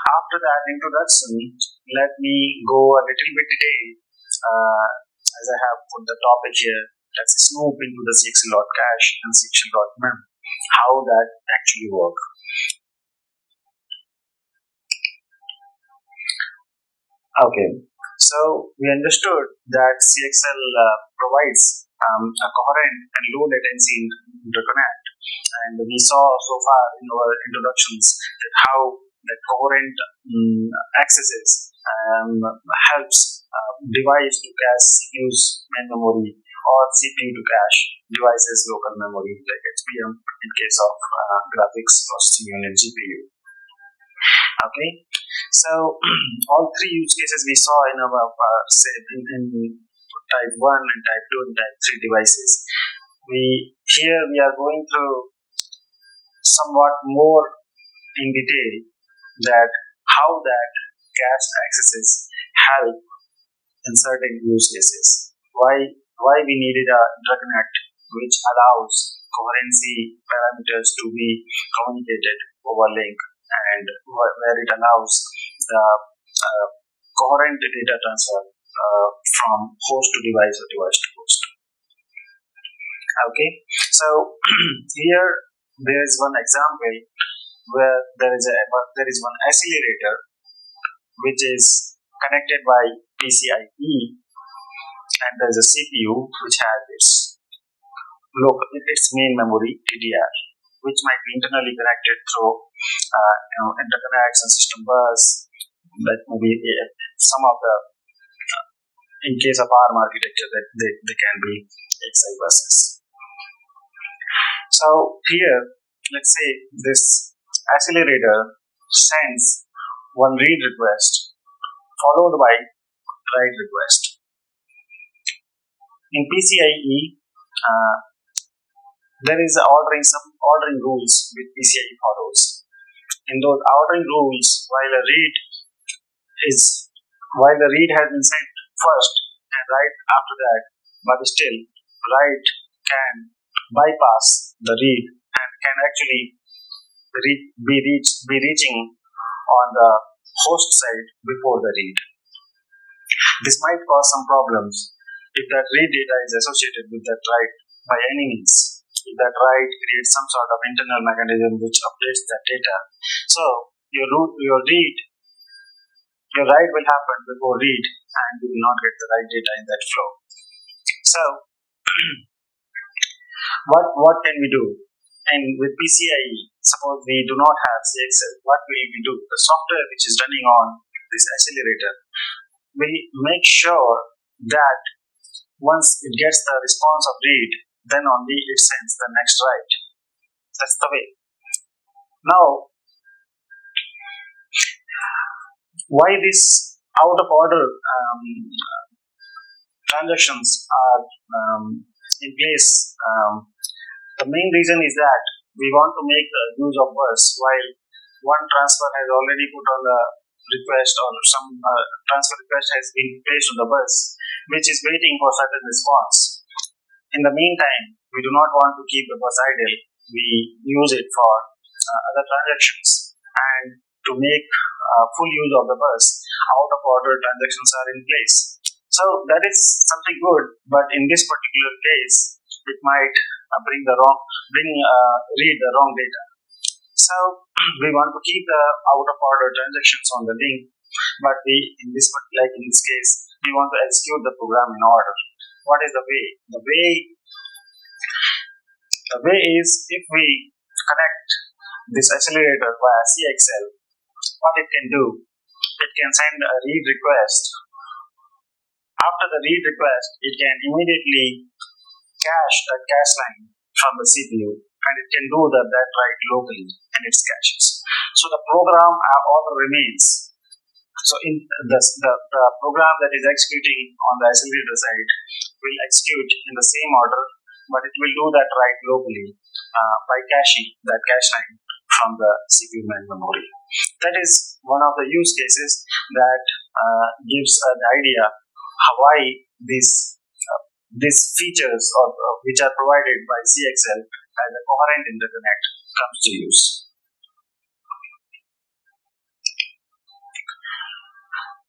After that introduction, let me go a little bit detail. As I have put the topic here, let's snoop into the CXL.cache and CXL.mem, how that actually work. Okay, so we understood that CXL provides a coherent and low latency interconnect, and we saw so far in our introductions that how the coherent accesses helps device to cache CPU's main memory or CPU to cache devices local memory like HBM in case of graphics processing unit GPU. Okay, so all three use cases we saw in our in type 1 and type 2 and type 3 devices. Here we are going through somewhat more in detail that how that cache accesses help in certain use cases. Why we needed a interconnect which allows coherency parameters to be communicated over link, and where it allows the coherent data transfer from host to device or device to host. Okay, so here there is one example where there is one accelerator which is connected by PCIe, and there is a CPU which has its main memory TDR, which might be internally connected through interconnects and system bus. That maybe some of the, in case of ARM architecture, that they can be XI buses. So here, let's say this accelerator sends one read request followed by write request. In PCIe, there is some ordering rules which PCIe follows. In those ordering rules, while the read has been sent first and write after that, but still write can bypass the read and can actually be reaching on the host side before the read. This might cause some problems if that read data is associated with that write by any means. If that write creates some sort of internal mechanism which updates that data, so your write will happen before read, and you will not get the right data in that flow. So what can we do? And with PCIe, suppose we do not have CXL, what will we do? The software which is running on this accelerator will make sure that once it gets the response of read, then only it sends the next write. That's the way. Now, why this out of order transactions are in place? The main reason is that we want to make use of bus while one transfer has already put on the request, or some transfer request has been placed on the bus, which is waiting for certain response. In the meantime, we do not want to keep the bus idle. We use it for other transactions, and to make full use of the bus, out of order transactions are in place. So that is something good, but in this particular case, it might read the wrong data. So we want to keep the out of order transactions on the link, but in this case, we want to execute the program in order. What is the way? The way is, if we connect this accelerator via CXL, what it can do, it can send a read request. After the read request, it can immediately cache the cache line from the CPU, and it can do that write locally and its caches. So the program order remains. So in the program that is executing on the accelerator side will execute in the same order, but it will do that write locally by caching that cache line from the CPU main memory. That is one of the use cases that gives an idea why these features which are provided by CXL as a coherent interconnect comes to use.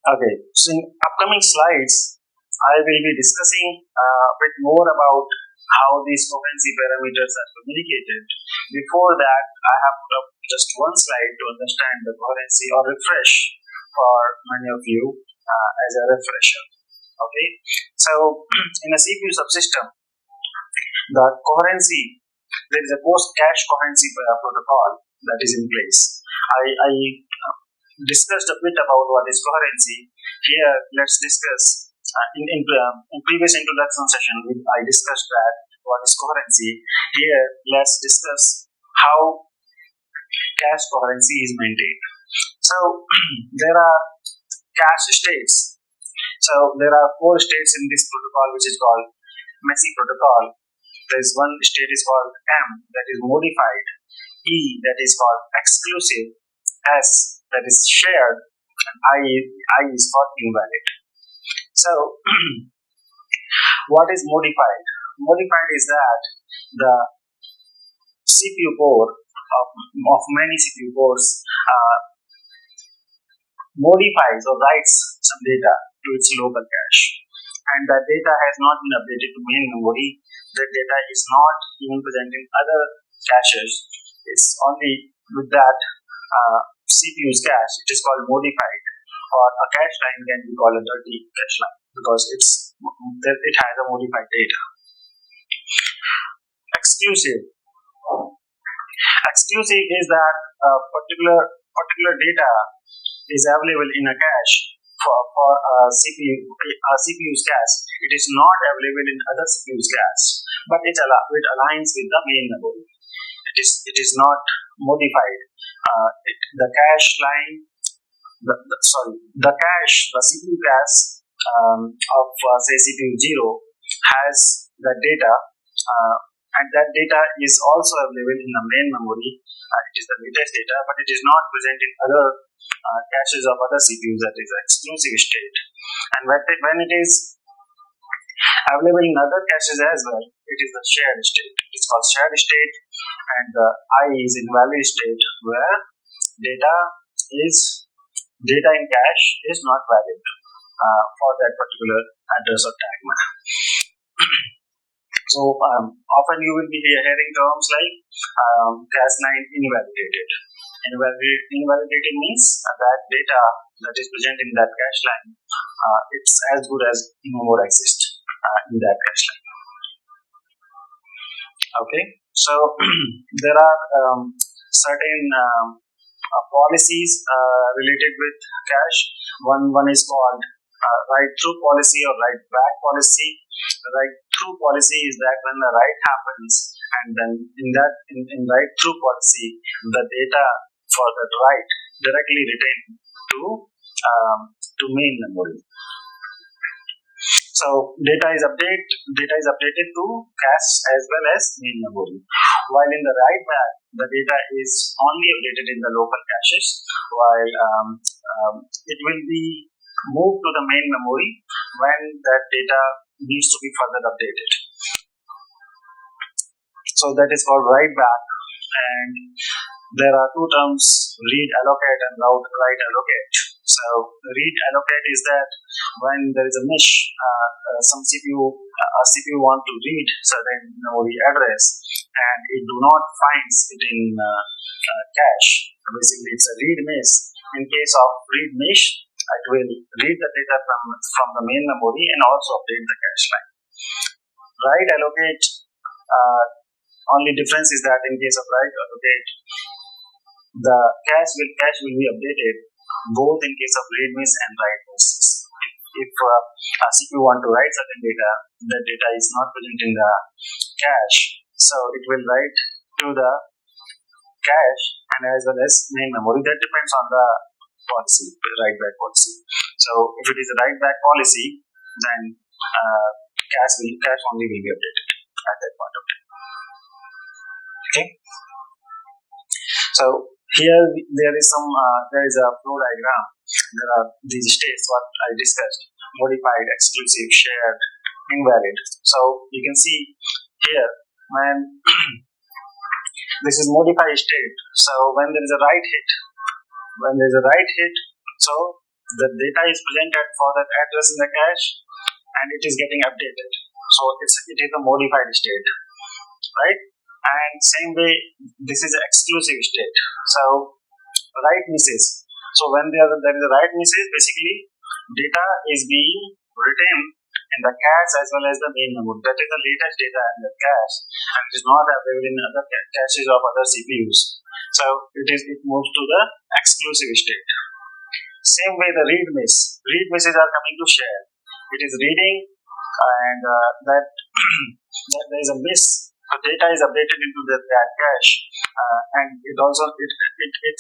Okay, so in upcoming slides, I will be discussing a bit more about how these coherency parameters are communicated. Before that, I have put up just one slide to understand the coherency, or refresh for many of you as a refresher. Okay, so in a CPU subsystem, the coherency, there is a post-cache coherency protocol that is in place. I discussed a bit about what is coherency. Here, let's discuss. In previous introduction session, I discussed that what is coherency. Here, let's discuss how cache coherency is maintained. So there are cache states. So there are 4 states in this protocol, which is called messy protocol. There is one state is called M, that is modified, E, that is called exclusive, S, that is shared, and I is for invalid. So what is modified? Modified is that the CPU core of many CPU cores modifies or writes some data to its local cache, and that data has not been updated to main memory. That data is not even present in other caches. It's only with that CPU's cache. It is called modified. or a cache line can be called a dirty cache line because it has a modified data. Exclusive. Exclusive is that particular data is available in a cache for a CPU's cache. It is not available in other CPU's cache, but it aligns with the main memory. It is not modified. The cache line, the CPU cache of say CPU 0 has the data, and that data is also available in the main memory. It is the latest data, but it is not present in other caches of other CPUs. That is exclusive state. And when it is available in other caches as well, it is the shared state. It's called shared state, and the I is invalid state where data in cache is not valid for that particular address or tag map. So often you will be hearing terms like cache line invalidated. Invalidated means that data that is present in that cache line, it's as good as no more exists in that cache line. Okay, so there are certain policies related with cache. One is called write through policy or write back policy. Write through policy is that when the write happens, and then in write through policy, the data for that write directly retained to main memory. So data is updated to cache as well as main memory. While in the write back, the data is only updated in the local caches, while it will be moved to the main memory when that data needs to be further updated. So that is called write back, and there are two terms, read allocate and write allocate. So read allocate is that when there is a mesh, a CPU want to read certain memory address and it do not finds it in cache. Basically it's a read miss. In case of read mesh, it will read the data from the main memory and also update the cache line. Write allocate, only difference is that in case of write allocate, the cache will be updated both in case of read miss and write miss. If a CPU want to write certain data, the data is not present in the cache, so it will write to the cache and as well as main memory. That depends on the policy, write back policy. So if it is a write back policy, then cache only will be updated at that point of time. Okay. So here there is a flow diagram. There are these states what I discussed: modified, exclusive, shared, invalid. So you can see here when this is modified state. So when there is a write hit, so the data is presented for that address in the cache and it is getting updated. So it is a modified state, right? And same way, this is an exclusive state. So write misses. So when there is a write misses, basically data is being written in the cache as well as the main memory. That is the latest data in the cache and it is not available in other caches of other CPUs. So it moves to the exclusive state. Same way the read misses are coming to share. It is reading and that there is a miss. The data is updated into that cache, and it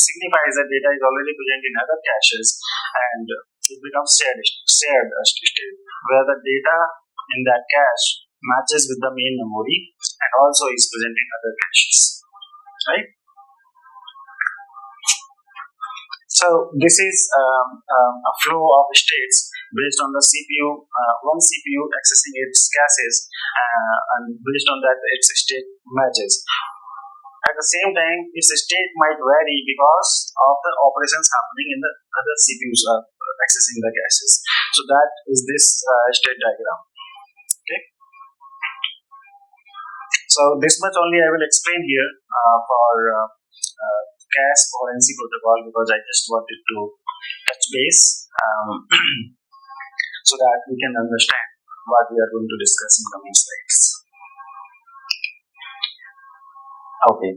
signifies that data is already present in other caches, and it becomes shared state where the data in that cache matches with the main memory and also is present in other caches, right? So this is a flow of states based on the CPU, one CPU accessing its caches, and based on that its state matches. At the same time, its state might vary because of the operations happening in the other CPUs accessing the caches. So that is this state diagram. Okay. So this much only I will explain here for cache coherency protocol, because I just wanted to touch base so that we can understand what we are going to discuss in coming slides. Okay.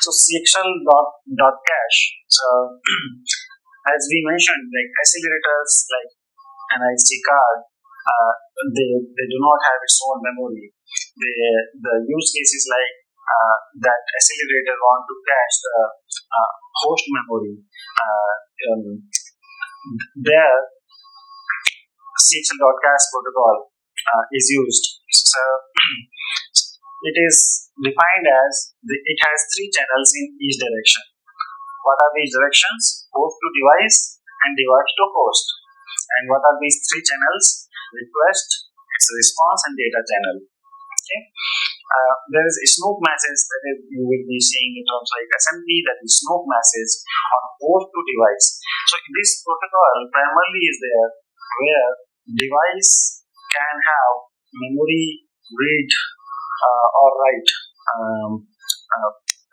So CXL.cache. So as we mentioned, like accelerators, like an IC card, they do not have its own memory. The use case is like that accelerator want to cache the host memory. There, CXL.cache protocol is used. So it is defined as it has three channels in each direction. What are these directions? Host to device and device to host. And what are these three channels? Request, its response, and data channel. Okay. There is Snoop message that is you will be seeing in terms like SMP, that is Snoop message on host to device. So this protocol primarily is there where device can have memory read or write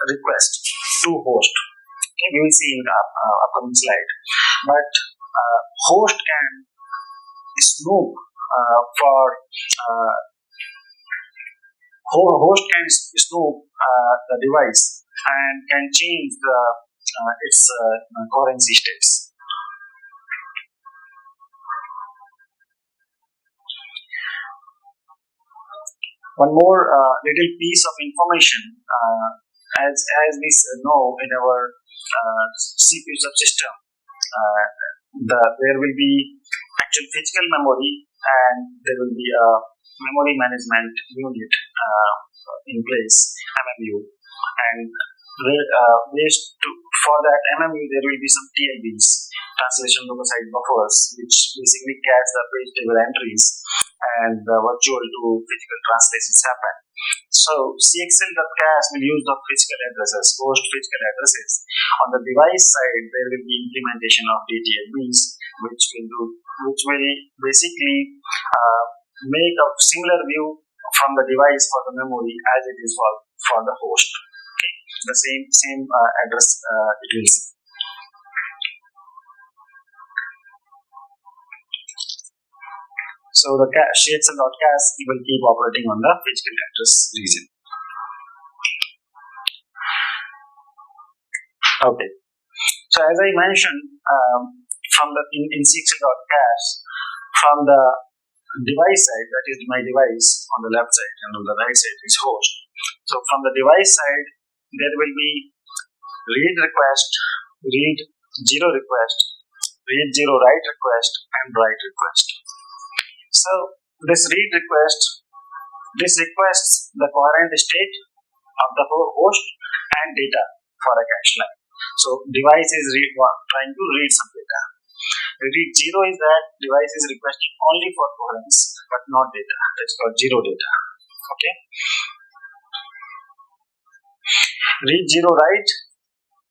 request to host. Okay, we will see in the upcoming slide. But host can snoop for host can snoop the device and can change its coherency states. One more little piece of information, as we know in our CPU subsystem, there will be actual physical memory and there will be a memory management unit in place, MMU, and for that MMU there will be some TLBs, translation local site buffers, which basically cache the page table entries and the virtual to physical translations happen. So CXL.cache will use the physical addresses, host physical addresses. On the device side, there will be implementation of DTLBs, which will basically make a similar view from the device for the memory as it is for the host. Okay, the same address it will see. So the CXL.cache will keep operating on the physical address region. Okay. So as I mentioned, from the in CXL.cache, from the device side, that is my device on the left side, and on the right side is host. So from the device side, there will be read request, read 0 request, read 0 write request, and write request. So this read request, this requests the coherent state of the host and data for a cache line. So device is trying to read some data. Read 0 is that device is requesting only for coherence but not data. That's called 0 data. Okay. Read 0 write,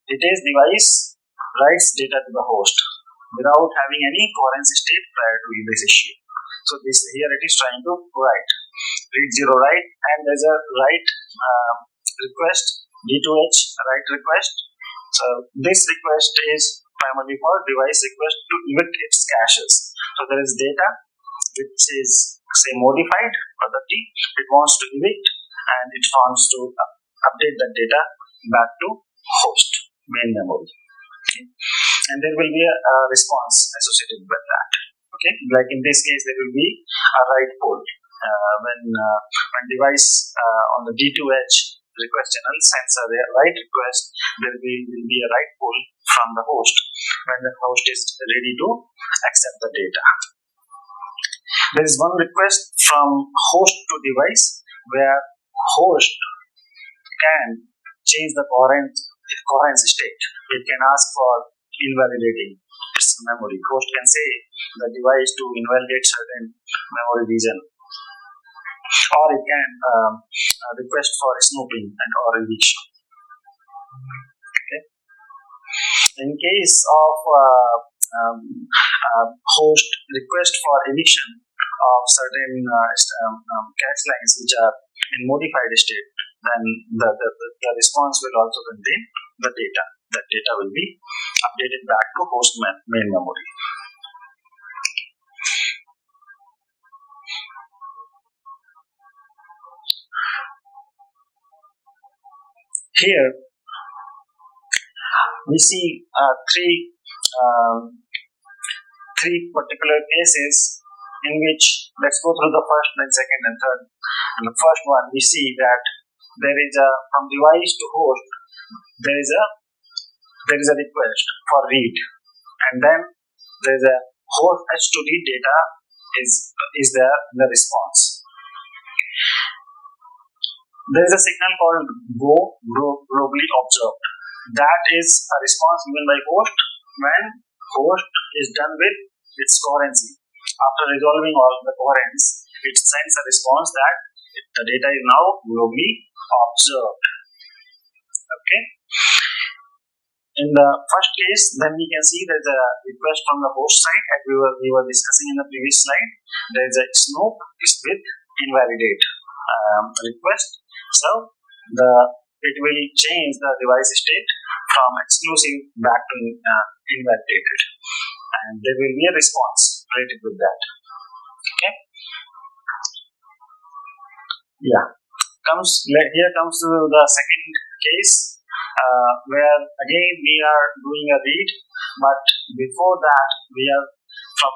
it is device writes data to the host without having any coherence state prior to this issue. So this here it is trying to write. Read 0 write, and there's a write request, D2H write request. So this request is primarily for device request to evict its caches. So there is data which is say modified or the T, it wants to evict and it wants to update that data back to host main memory. Okay. And there will be a response associated with that. Okay, like in this case there will be a write poll when device on the D2H request channel sends a write request, there will be a write poll from the host when the host is ready to accept the data. There is one request from host to device where host can change the coherence state. It can ask for invalidating its memory. Host can say the device to invalidate certain memory region, or it can request for snooping and or eviction. Okay. In case of host request for eviction of certain cache lines which are in modified state, then the response will also contain the data. that data will be updated back to host main memory. Here we see three particular cases in which, let's go through the first, then second and third. And the first one, we see that there is a, from device to host, there is a request for read, and then there is a host has to read data is there in the response. There is a signal called go globally observed. That is a response given by host when host is done with its coherency. After resolving all the coherence, it sends a response that the data is now globally observed. Okay. In the first case, then we can see there is a request from the host side, as we were discussing in the previous slide. There is a snoop is with invalidate request. So it will change the device state from exclusive back to invalidated, and there will be a response related with that. Okay. Yeah. Here comes to the second case, where again we are doing a read, but before that we are from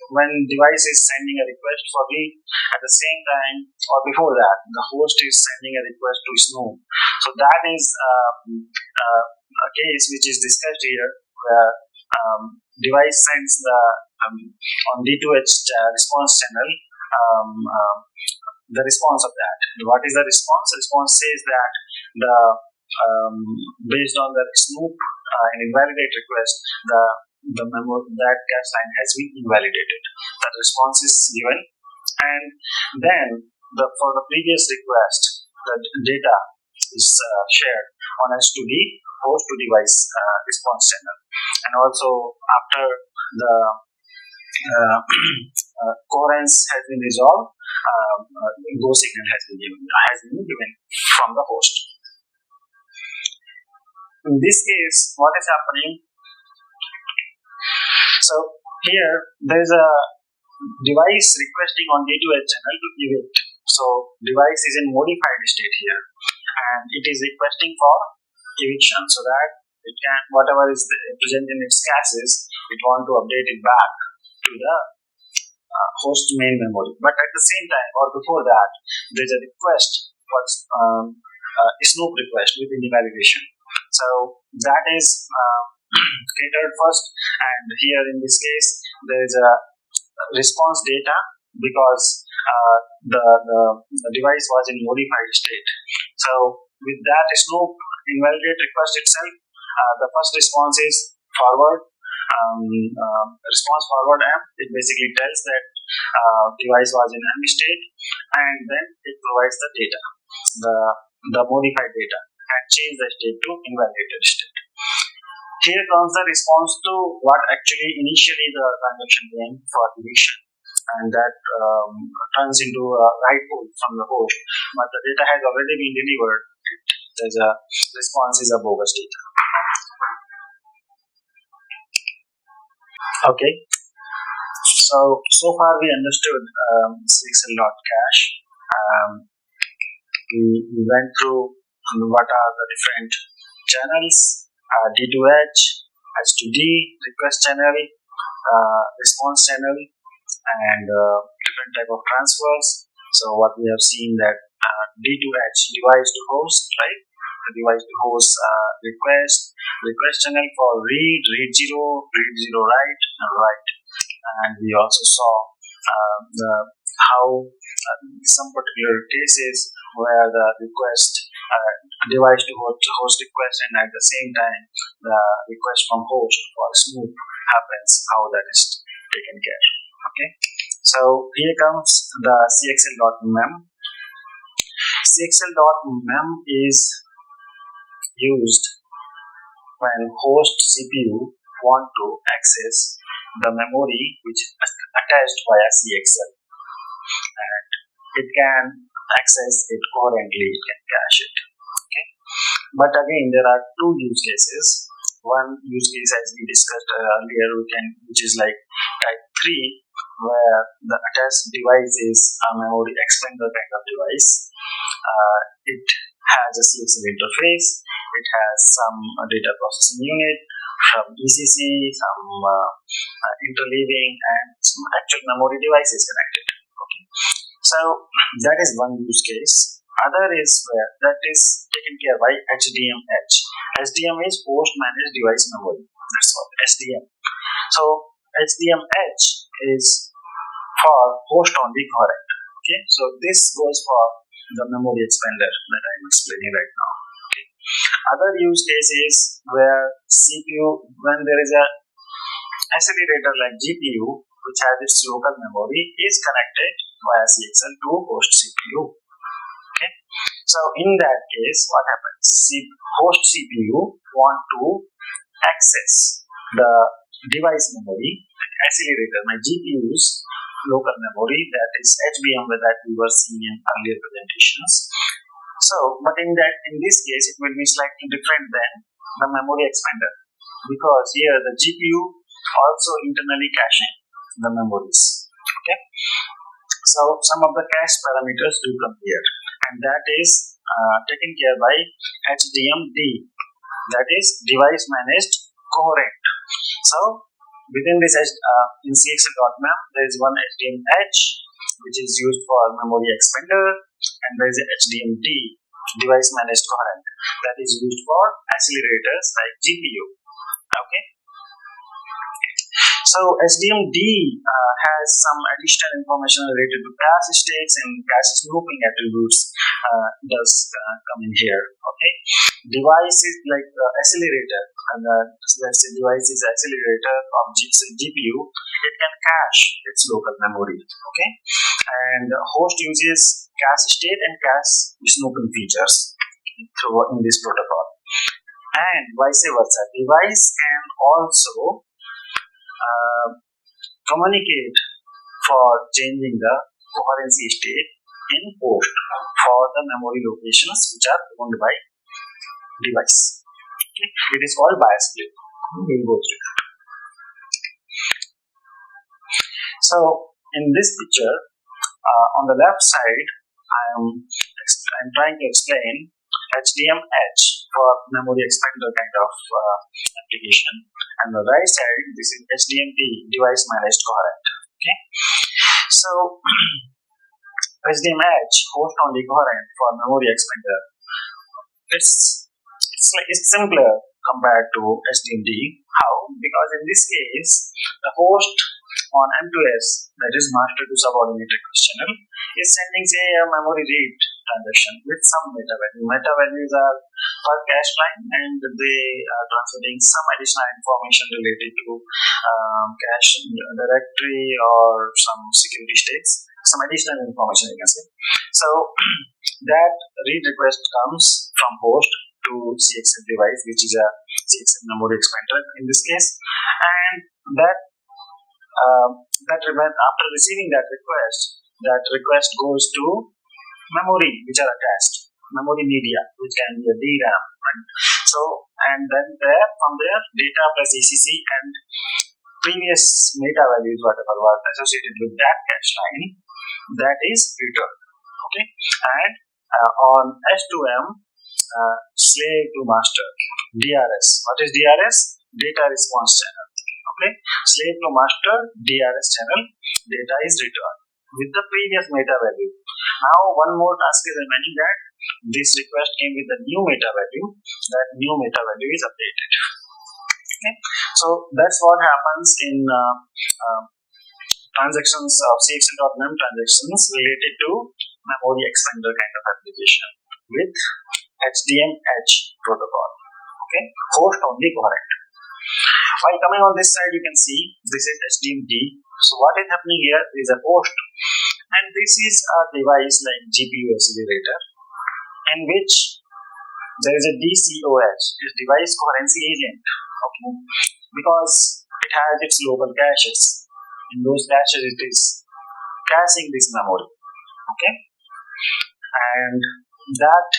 when device is sending a request for read, at the same time or before that the host is sending a request to snoop. So that is a case which is discussed here, where device sends the on D2H response channel the response of that. What is the response? The response says that the based on the snoop and invalidate request, the memory that cache line has been invalidated. That response is given, and then for the previous request, the data is shared on S2D host to device response channel, and also after the coherence has been resolved, go signal has been given from the host. In this case, what is happening? So here there is a device requesting on D2H channel to evict. So device is in modified state here, and it is requesting for eviction, so that it can, whatever is present in its caches, it want to update it back to the host main memory. But at the same time, or before that, there is a request for snoop request with invalidation. So that is catered first, and here in this case there is a response data because the device was in modified state. So with that snoop invalidate request itself, the first response is forward. Response forward M, it basically tells that device was in M state, and then it provides the data, the modified data, and change the state to invalidated state. Here comes the response to what actually initially the transaction came for eviction, and that turns into a write pull from the host, but the data has already been delivered. There's a response is a bogus data. Okay, so far we understood CXL.cache. We went through what are the different channels, D2H, H2D, request channel, response channel, and different type of transfers. So what we have seen that D2H, device to host, right? The device to host request channel for read 0, read 0 write, and write. And we also saw how some particular cases where the request device to host request, and at the same time the request from host for snoop happens, how that is taken care. Okay, so here comes the CXL.mem. CXL.mem is used when host CPU want to access the memory which is attached via CXL, and it can access it coherently, it can cache it. Okay, But again, there are two use cases. One use case, as we discussed earlier, which is like type 3, where the attached device is a memory expander kind of device. It has a CXL interface, it has some data processing unit, some ECC, some interleaving, and some actual memory devices connected. Okay. So that is one use case. Other is where that is taken care by HDM-H. HDM is Host Managed Device Memory. That's what HDM. So HDM-H is for host only coherent. Okay. So this goes for the memory expander that I'm explaining right now. Okay. Other use cases where CPU, when there is a accelerator like GPU, which has its local memory, is connected via CXL to host CPU. Okay. So in that case, what happens? Host CPU want to access the device memory, accelerator, my GPU's local memory, that is HBM that we were seeing in earlier presentations. So, but in this case, it will be slightly different than the memory expander, because here the GPU also internally caching the memories. Okay. So some of the cache parameters do come here, and that is taken care by HDMD, that is Device Managed Coherent. So within this in CXL.mem, there is one HDM-H, which is used for memory expander, and there is a HDMD, Device Managed Coherent, that is used for accelerators like GPU. Okay. So SDMD has some additional information related to cache states and cache snooping attributes does come in here. Okay, device is like accelerator, and let's say device is accelerator of GPU. It can cache its local memory. Okay, and host uses cache state and cache snooping features in this protocol, and vice versa. Device can also communicate for changing the coherency state in host for the memory locations which are owned by device. Okay. It is called bias split. We will go through that. So in this picture, on the left side, I'm trying to explain HDM-H for memory expander kind of application, and the right side, this is HDMD, Device Managed Coherent. Okay, so HDM-H, host only coherent for memory expander. It's simpler compared to HDMD. How? Because in this case, the host on M2S, that is master to subordinate request channel, is sending, say, a memory read transaction with some meta value. Meta values are per cache line, and they are transmitting some additional information related to cache directory or some security states, some additional information you can say. So that read request comes from host to CXL device, which is a CXL memory expander in this case, and after receiving that request goes to memory which are attached, memory media, which can be a DRAM, right? So, and then from there data plus ECC and previous meta values whatever was associated with that cache line, that is returned. Okay, and on S2M, slave to master, DRS. What is DRS? Data response channel. Okay, slave to master, DRS channel, data is returned with the previous meta value. Now one more task is remaining, that this request came with the new meta value, that new meta value is updated. Okay, so that's what happens in transactions of CXL.mem transactions related to memory expander kind of application with HDM-H protocol. Okay, host only coherent. While coming on this side, you can see this is HDMD. So what is happening here is a host, and this is a device like GPU accelerator, in which there is a DCOH, is device coherency agent. Okay, because it has its local caches. In those caches, it is caching this memory. Okay, and that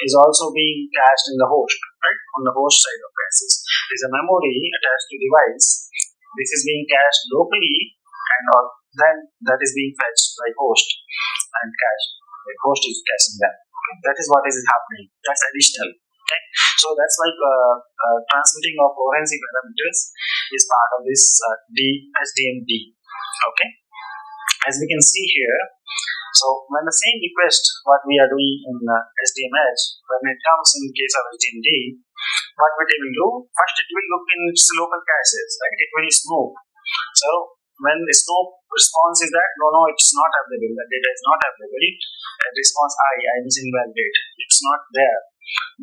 is also being cached in the host, right? On the host side of caches, there is a memory attached to device. This is being cached locally, and then that is being fetched by host and cached. The host is caching that. Okay? That is what is happening. That's additional. Okay? So that's like transmitting of coherency parameters is part of this SDMD. Okay? As we can see here, so when the same request what we are doing in SDMH, when it comes in case of SDMD, what it will do? First it will look in its local caches, right? It will snoop. So when the snoop response is that no, it's not available, the data is not available, response I is invalid, it's not there,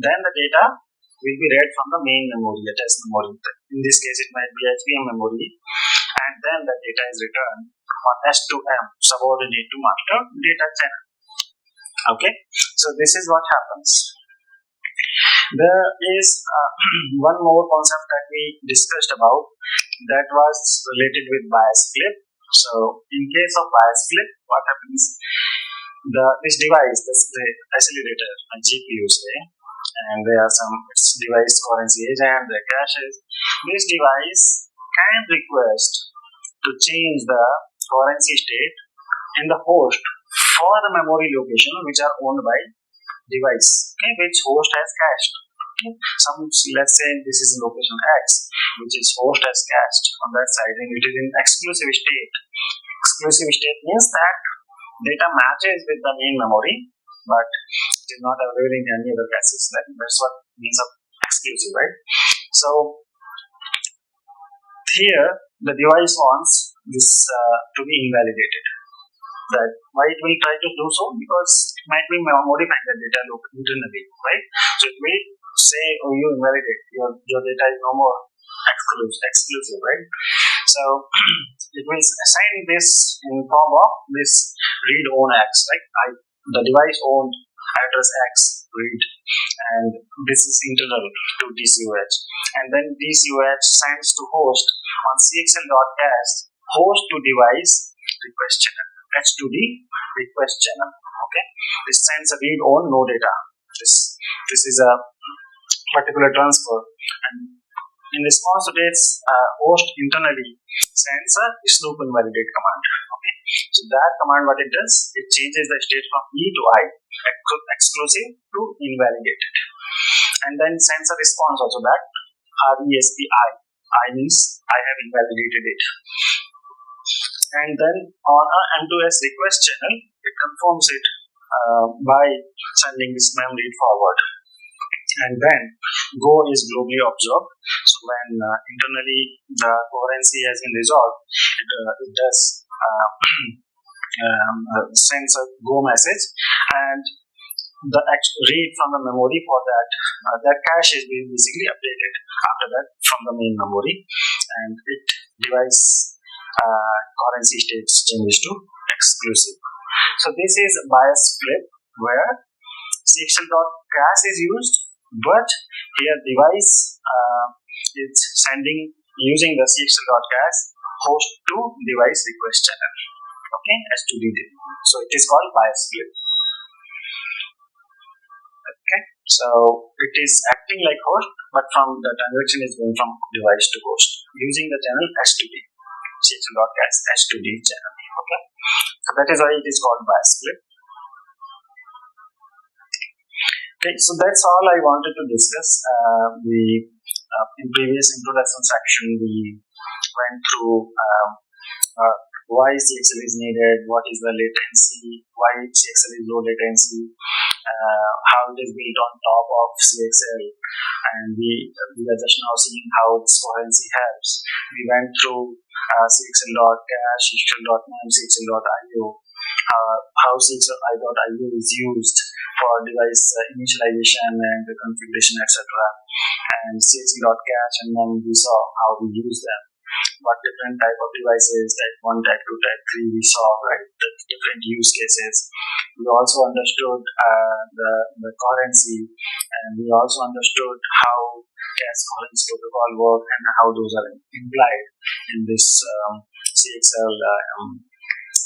then the data will be read from the main memory, the test memory. In this case it might be HBM memory, and then the data is returned on S2M, subordinate to master data channel. Okay, so this is what happens. There is one more concept that we discussed about, that was related with bias flip. So in case of bias flip, what happens? This device, the accelerator and GPUs, and there are some device coherency agent, the caches. This device can request to change the coherency state in the host for the memory location which are owned by device, okay, which host has cached. Okay. Let's say this is location X, which is host has cached on that side, and it is in exclusive state. Exclusive state means that data matches with the main memory, but it is not available in any other caches. That's what means of exclusive, right? So here the device wants this to be invalidated. That why it will try to do so? Because it might be modifying the data internally, right? So it will say, oh, you invalidate, your data is no more exclusive, right? So it will assign this in form of this read own X, right? The device owned address X read, and this is internal to DCOH, and then DCOH sends to host on CXL.cache host to device request channel, H to the request channel. Okay, this sends a read on no data. This is a particular transfer, and in response to this, host internally sends a snoop invalidate command. Okay, so that command, what it does, it changes the state from E to I, exclusive to invalidated, and then sends a response also back, RESP I means I have invalidated it. And then on a M2S request channel, it confirms it by sending this mem read forward. And then go is globally observed. So when internally the coherency has been resolved, it does sends a go message, and the read from the memory for that cache is being basically updated after that from the main memory, and it device coherency state changes to exclusive. So this is bias flip where CXL.cache is used, but here device is sending using the CXL.cache host to device request channel. Okay, S2D. So it is called bias flip. Okay, so it is acting like host, but from the transaction is going from device to host using the channel S2D. CXL.cache S2D channel. Okay, so that is why it is called bias flip. Okay, so that's all I wanted to discuss. In previous introduction section, we went through why CXL is needed, what is the latency, why CXL is low latency, how it is built on top of CXL, and we are just now seeing how this coherency helps. We went through CXL.cache, CXL.mem, CXL.io, how CXL.io is used for device initialization and configuration, etc. And CXL.cache and mem, we saw how we use them. What different type of devices, type 1, type 2, type 3 we saw, right? The different use cases. We also understood the coherency, and we also understood how cache coherency protocol work and how those are implied in this CXL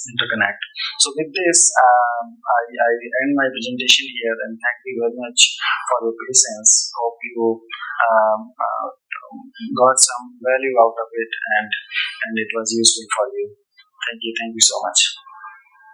Interconnect. So with this, I end my presentation here, and thank you very much for your patience. Hope you got some value out of it, and it was useful for you. Thank you so much.